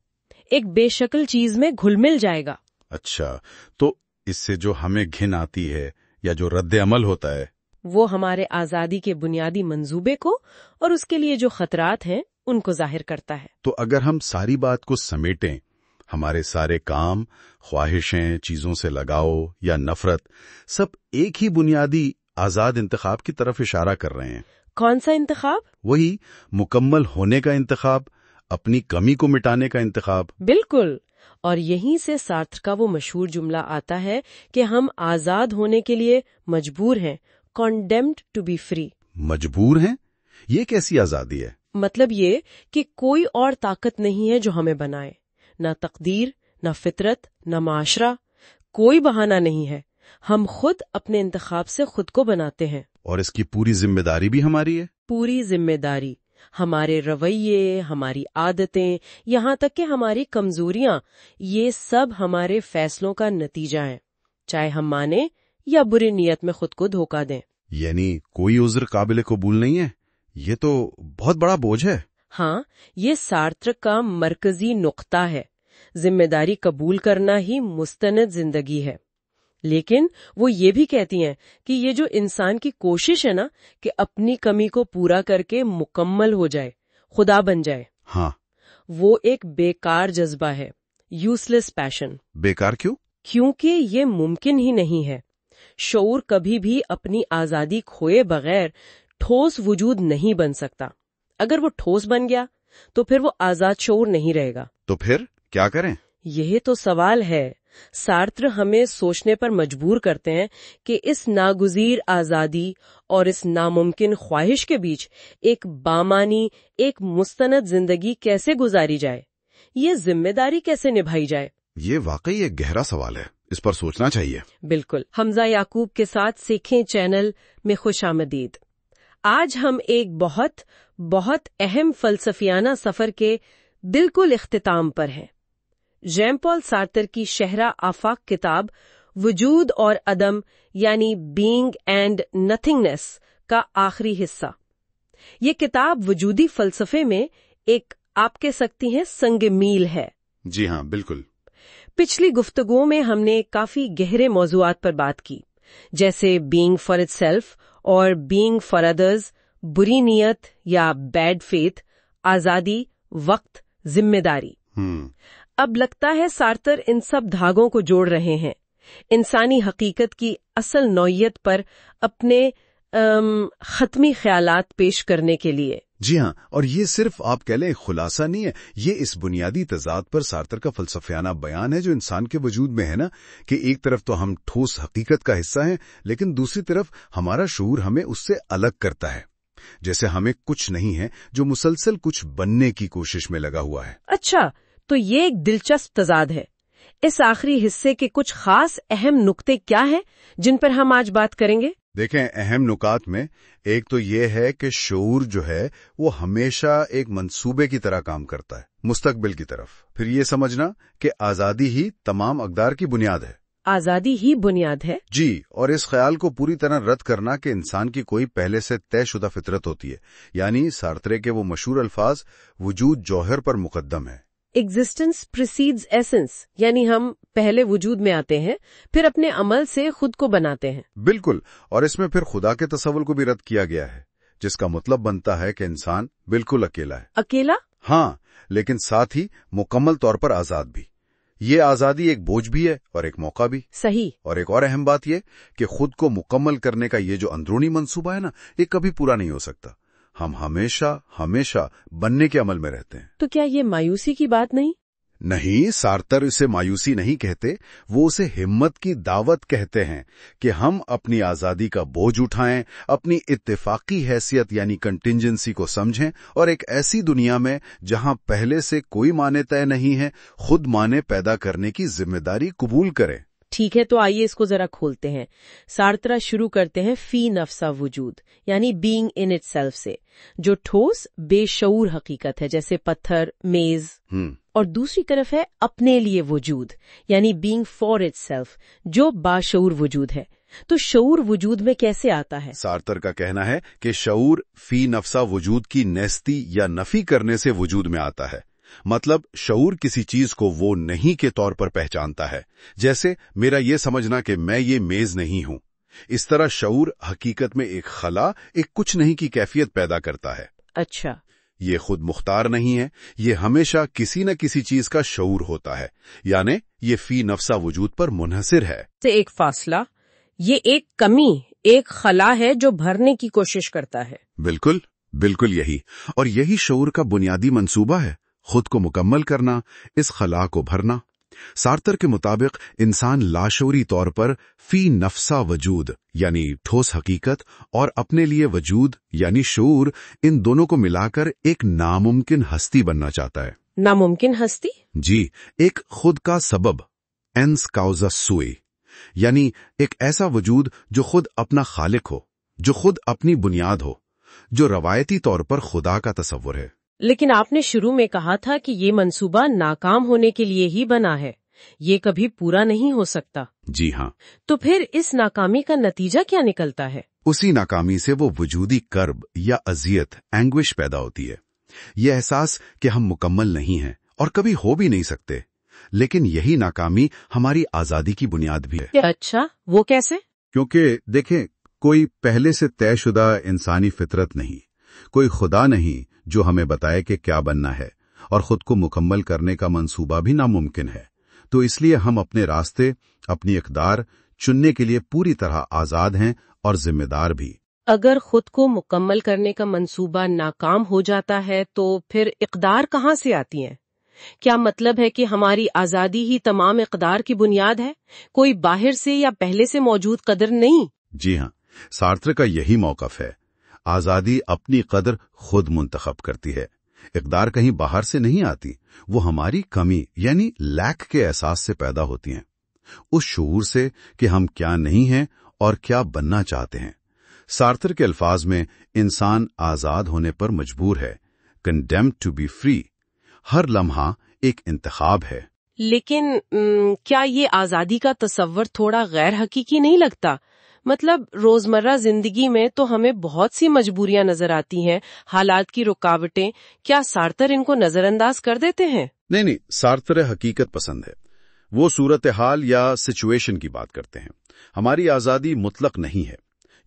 ایک بے شکل چیز میں گھل مل جائے گا۔ اچھا، تو اس سے جو ہمیں گھن آتی ہے یا جو رد عمل ہوتا ہے، وہ ہمارے آزادی کے بنیادی منصوبے کو اور اس کے لیے جو خطرات ہیں ان کو ظاہر کرتا ہے۔ تو اگر ہم ساری بات کو سمیٹیں، ہمارے سارے کام، خواہشیں، چیزوں سے لگاؤ یا نفرت، سب ایک ہی بنیادی آزاد انتخاب کی طرف اشارہ کر رہے ہیں۔ کون سا انتخاب؟ وہی مکمل ہونے کا انتخاب، اپنی کمی کو مٹانے کا انتخاب۔ بالکل، اور یہیں سے سارتر کا وہ مشہور جملہ آتا ہے کہ ہم آزاد ہونے کے لیے مجبور ہیں، condemned to be free۔ مجبور ہیں؟ یہ کیسی آزادی ہے؟ مطلب یہ کہ کوئی اور طاقت نہیں ہے جو ہمیں بنائے، نہ تقدیر، نہ فطرت، نہ معاشرہ، کوئی بہانہ نہیں ہے، ہم خود اپنے انتخاب سے خود کو بناتے ہیں۔ اور اس کی پوری ذمہ داری بھی ہماری ہے؟ پوری ذمہ داری، ہمارے رویے، ہماری عادتیں، یہاں تک کہ ہماری کمزوریاں، یہ سب ہمارے فیصلوں کا نتیجہ ہیں، چاہے ہم مانیں یا بری نیت میں خود کو دھوکہ دیں۔ یعنی کوئی عذر قابل قبول نہیں ہے؟ یہ تو بہت بڑا بوجھ ہے۔ ہاں، یہ سارتر کا مرکزی نقطہ ہے، ذمہ داری قبول کرنا ہی مستند زندگی ہے۔ لیکن وہ یہ بھی کہتی ہیں کہ یہ جو انسان کی کوشش ہے نا کہ اپنی کمی کو پورا کر کے مکمل ہو جائے، خدا بن جائے، ہاں، وہ ایک بیکار جذبہ ہے، یوز لیس پیشن۔ بیکار کیوں؟ کیونکہ یہ ممکن ہی نہیں ہے۔ شعور کبھی بھی اپنی آزادی کھوئے بغیر ٹھوس وجود نہیں بن سکتا۔ اگر وہ ٹھوس بن گیا تو پھر وہ آزاد شعور نہیں رہے گا۔ تو پھر کیا کریں؟ یہی تو سوال ہے۔ سارتر ہمیں سوچنے پر مجبور کرتے ہیں کہ اس ناگزیر آزادی اور اس ناممکن خواہش کے بیچ ایک بامانی، ایک مستند زندگی کیسے گزاری جائے، یہ ذمہ داری کیسے نبھائی جائے۔ یہ واقعی ایک گہرا سوال ہے، اس پر سوچنا چاہیے۔ بالکل۔ حمزہ یعقوب کے ساتھ سیکھیں چینل میں خوش آمدید۔ آج ہم ایک بہت اہم فلسفیانہ سفر کے بالکل اختتام پر ہیں۔ ژان پال سارتر کی شہرہ آفاق کتاب وجود اور عدم یعنی بینگ اینڈ نتھنگنیس کا آخری حصہ۔ یہ کتاب وجودی فلسفے میں ایک، آپ کہہ سکتی ہیں، سنگ میل ہے۔ جی ہاں، بالکل۔ پچھلی گفتگو میں ہم نے کافی گہرے موضوعات پر بات کی، جیسے بینگ فار اٹ سیلف اور بینگ فار ادرز، بری نیت یا بیڈ فیتھ، آزادی، وقت، ذمہ داری۔ اب لگتا ہے سارتر ان سب دھاگوں کو جوڑ رہے ہیں، انسانی حقیقت کی اصل نوعیت پر اپنے ختمی خیالات پیش کرنے کے لیے۔ جی ہاں، اور یہ صرف آپ کہہ لیں خلاصہ نہیں ہے، یہ اس بنیادی تضاد پر سارتر کا فلسفیانہ بیان ہے جو انسان کے وجود میں ہے نا، کہ ایک طرف تو ہم ٹھوس حقیقت کا حصہ ہیں، لیکن دوسری طرف ہمارا شعور ہمیں اس سے الگ کرتا ہے، جیسے ہمیں کچھ نہیں ہے جو مسلسل کچھ بننے کی کوشش میں لگا ہوا ہے۔ اچھا، تو یہ ایک دلچسپ تضاد ہے۔ اس آخری حصے کے کچھ خاص اہم نقطے کیا ہیں جن پر ہم آج بات کریں گے؟ دیکھیں، اہم نکات میں ایک تو یہ ہے کہ شعور جو ہے وہ ہمیشہ ایک منصوبے کی طرح کام کرتا ہے، مستقبل کی طرف۔ پھر یہ سمجھنا کہ آزادی ہی تمام اقدار کی بنیاد ہے۔ آزادی ہی بنیاد ہے؟ جی، اور اس خیال کو پوری طرح رد کرنا کہ انسان کی کوئی پہلے سے طے شدہ فطرت ہوتی ہے، یعنی سارترے کے وہ مشہور الفاظ وجود جوہر پر مقدم ہے۔ ایگزسٹنس پریسیڈز ایسنس، یعنی ہم پہلے وجود میں آتے ہیں، پھر اپنے عمل سے خود کو بناتے ہیں۔ بالکل، اور اس میں پھر خدا کے تصور کو بھی رد کیا گیا ہے، جس کا مطلب بنتا ہے کہ انسان بالکل اکیلا ہے۔ اکیلا؟ ہاں، لیکن ساتھ ہی مکمل طور پر آزاد بھی۔ یہ آزادی ایک بوجھ بھی ہے اور ایک موقع بھی۔ صحیح۔ اور ایک اور اہم بات یہ کہ خود کو مکمل کرنے کا یہ جو اندرونی منصوبہ ہے نا، یہ کبھی پورا نہیں ہو سکتا۔ ہم ہمیشہ بننے کے عمل میں رہتے ہیں۔ تو کیا یہ مایوسی کی بات نہیں؟ نہیں، سارتر اسے مایوسی نہیں کہتے، وہ اسے ہمت کی دعوت کہتے ہیں کہ ہم اپنی آزادی کا بوجھ اٹھائیں، اپنی اتفاقی حیثیت یعنی کنٹینجنسی کو سمجھیں، اور ایک ایسی دنیا میں جہاں پہلے سے کوئی معنی طے نہیں ہے، خود معنی پیدا کرنے کی ذمہ داری قبول کریں۔ ٹھیک ہے، تو آئیے اس کو ذرا کھولتے ہیں۔ سارترا شروع کرتے ہیں فی نفسہ وجود یعنی بینگ ان اٹ سیلف سے، جو ٹھوس بے شعور حقیقت ہے جیسے پتھر، میز، اور دوسری طرف ہے اپنے لیے وجود یعنی بینگ فار اٹ سیلف، جو باشعور وجود ہے۔ تو شعور وجود میں کیسے آتا ہے؟ سارتر کا کہنا ہے کہ شعور فی نفسہ وجود کی نیستی یا نفی کرنے سے وجود میں آتا ہے۔ مطلب شعور کسی چیز کو وہ نہیں کے طور پر پہچانتا ہے، جیسے میرا یہ سمجھنا کہ میں یہ میز نہیں ہوں۔ اس طرح شعور حقیقت میں ایک خلا، ایک کچھ نہیں کی کیفیت پیدا کرتا ہے۔ اچھا، یہ خود مختار نہیں ہے، یہ ہمیشہ کسی نہ کسی چیز کا شعور ہوتا ہے، یعنی یہ فی نفسہ وجود پر منحصر ہے۔ سے ایک فاصلہ، یہ ایک کمی، ایک خلا ہے جو بھرنے کی کوشش کرتا ہے۔ بالکل یہی، اور یہی شعور کا بنیادی منصوبہ ہے، خود کو مکمل کرنا، اس خلا کو بھرنا۔ سارتر کے مطابق انسان لاشعوری طور پر فی نفسا وجود یعنی ٹھوس حقیقت اور اپنے لیے وجود یعنی شعور، ان دونوں کو ملا کر ایک ناممکن ہستی بننا چاہتا ہے۔ ناممکن ہستی؟ جی، ایک خود کا سبب، انس کاؤزا سوئی، یعنی ایک ایسا وجود جو خود اپنا خالق ہو، جو خود اپنی بنیاد ہو، جو روایتی طور پر خدا کا تصور ہے۔ لیکن آپ نے شروع میں کہا تھا کہ یہ منصوبہ ناکام ہونے کے لیے ہی بنا ہے، یہ کبھی پورا نہیں ہو سکتا۔ جی ہاں، تو پھر اس ناکامی کا نتیجہ کیا نکلتا ہے؟ اسی ناکامی سے وہ وجودی کرب یا اذیت، اینگوش پیدا ہوتی ہے، یہ احساس کہ ہم مکمل نہیں ہیں اور کبھی ہو بھی نہیں سکتے۔ لیکن یہی ناکامی ہماری آزادی کی بنیاد بھی ہے۔ اچھا، وہ کیسے؟ کیونکہ دیکھیں، کوئی پہلے سے طے شدہ انسانی فطرت نہیں، کوئی خدا نہیں جو ہمیں بتائے کہ کیا بننا ہے، اور خود کو مکمل کرنے کا منصوبہ بھی ناممکن ہے۔ تو اس لیے ہم اپنے راستے، اپنی اقدار چننے کے لیے پوری طرح آزاد ہیں اور ذمہ دار بھی۔ اگر خود کو مکمل کرنے کا منصوبہ ناکام ہو جاتا ہے تو پھر اقدار کہاں سے آتی ہیں؟ کیا مطلب ہے کہ ہماری آزادی ہی تمام اقدار کی بنیاد ہے، کوئی باہر سے یا پہلے سے موجود قدر نہیں؟ جی ہاں، سارتر کا یہی موقف ہے۔ آزادی اپنی قدر خود منتخب کرتی ہے، اقدار کہیں باہر سے نہیں آتی، وہ ہماری کمی یعنی لیک کے احساس سے پیدا ہوتی ہیں، اس شعور سے کہ ہم کیا نہیں ہیں اور کیا بننا چاہتے ہیں۔ سارتر کے الفاظ میں انسان آزاد ہونے پر مجبور ہے، کنڈیمڈ ٹو بی فری، ہر لمحہ ایک انتخاب ہے۔ لیکن کیا یہ آزادی کا تصور تھوڑا غیر حقیقی نہیں لگتا؟ مطلب روزمرہ زندگی میں تو ہمیں بہت سی مجبوریاں نظر آتی ہیں، حالات کی رکاوٹیں، کیا سارتر ان کو نظر انداز کر دیتے ہیں؟ نہیں، سارتر حقیقت پسند ہے، وہ صورتحال یا سچویشن کی بات کرتے ہیں۔ ہماری آزادی مطلق نہیں ہے،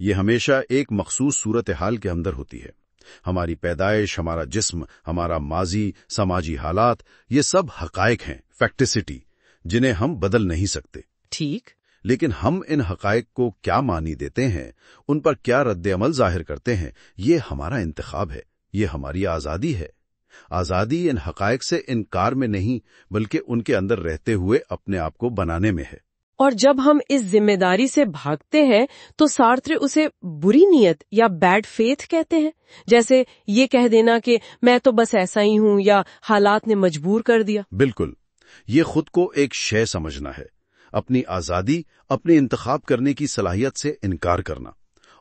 یہ ہمیشہ ایک مخصوص صورتحال کے اندر ہوتی ہے۔ ہماری پیدائش، ہمارا جسم، ہمارا ماضی، سماجی حالات، یہ سب حقائق ہیں، فیکٹسٹی، جنہیں ہم بدل نہیں سکتے۔ ٹھیک، لیکن ہم ان حقائق کو کیا معنی دیتے ہیں، ان پر کیا رد عمل ظاہر کرتے ہیں، یہ ہمارا انتخاب ہے، یہ ہماری آزادی ہے۔ آزادی ان حقائق سے انکار میں نہیں، بلکہ ان کے اندر رہتے ہوئے اپنے آپ کو بنانے میں ہے۔ اور جب ہم اس ذمہ داری سے بھاگتے ہیں تو سارتر اسے بری نیت یا بیڈ فیتھ کہتے ہیں، جیسے یہ کہہ دینا کہ میں تو بس ایسا ہی ہوں یا حالات نے مجبور کر دیا۔ بالکل، یہ خود کو ایک شے سمجھنا ہے، اپنی آزادی، اپنے انتخاب کرنے کی صلاحیت سے انکار کرنا۔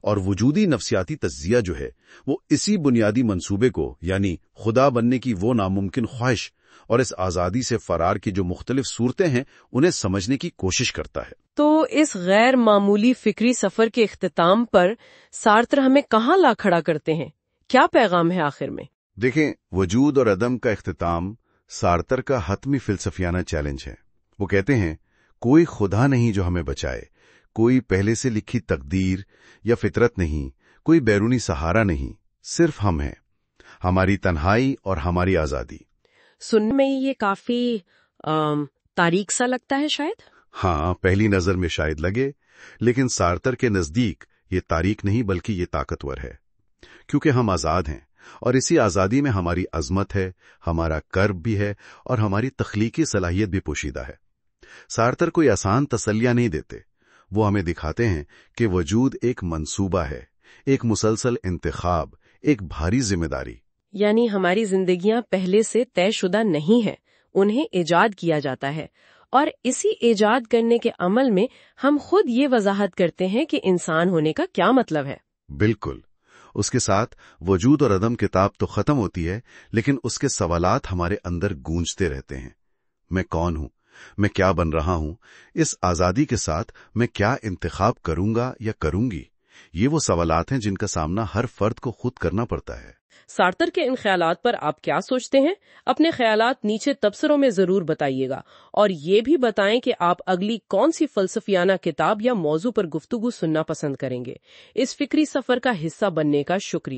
اور وجودی نفسیاتی تجزیہ جو ہے وہ اسی بنیادی منصوبے کو، یعنی خدا بننے کی وہ ناممکن خواہش اور اس آزادی سے فرار کی جو مختلف صورتیں ہیں، انہیں سمجھنے کی کوشش کرتا ہے۔ تو اس غیر معمولی فکری سفر کے اختتام پر سارتر ہمیں کہاں لا کھڑا کرتے ہیں؟ کیا پیغام ہے آخر میں؟ دیکھیں، وجود اور عدم کا اختتام سارتر کا حتمی فلسفیانہ چیلنج ہے۔ وہ کہتے ہیں، کوئی خدا نہیں جو ہمیں بچائے، کوئی پہلے سے لکھی تقدیر یا فطرت نہیں، کوئی بیرونی سہارا نہیں، صرف ہم ہیں، ہماری تنہائی اور ہماری آزادی۔ سننے میں یہ کافی تاریک سا لگتا ہے شاید؟ ہاں، پہلی نظر میں شاید لگے، لیکن سارتر کے نزدیک یہ تاریک نہیں بلکہ یہ طاقتور ہے، کیونکہ ہم آزاد ہیں، اور اسی آزادی میں ہماری عظمت ہے، ہمارا کرب بھی ہے، اور ہماری تخلیقی صلاحیت بھی پوشیدہ ہے۔ سارتر کوئی آسان تسلیاں نہیں دیتے، وہ ہمیں دکھاتے ہیں کہ وجود ایک منصوبہ ہے، ایک مسلسل انتخاب، ایک بھاری ذمہ داری۔ یعنی ہماری زندگیاں پہلے سے طے شدہ نہیں ہیں، انہیں ایجاد کیا جاتا ہے، اور اسی ایجاد کرنے کے عمل میں ہم خود یہ وضاحت کرتے ہیں کہ انسان ہونے کا کیا مطلب ہے۔ بالکل، اس کے ساتھ وجود اور عدم کتاب تو ختم ہوتی ہے، لیکن اس کے سوالات ہمارے اندر گونجتے رہتے ہیں۔ میں کون ہوں؟ میں کیا بن رہا ہوں؟ اس آزادی کے ساتھ میں کیا انتخاب کروں گا یا کروں گی؟ یہ وہ سوالات ہیں جن کا سامنا ہر فرد کو خود کرنا پڑتا ہے۔ سارتر کے ان خیالات پر آپ کیا سوچتے ہیں؟ اپنے خیالات نیچے تبصروں میں ضرور بتائیے گا، اور یہ بھی بتائیں کہ آپ اگلی کون سی فلسفیانہ کتاب یا موضوع پر گفتگو سننا پسند کریں گے۔ اس فکری سفر کا حصہ بننے کا شکریہ۔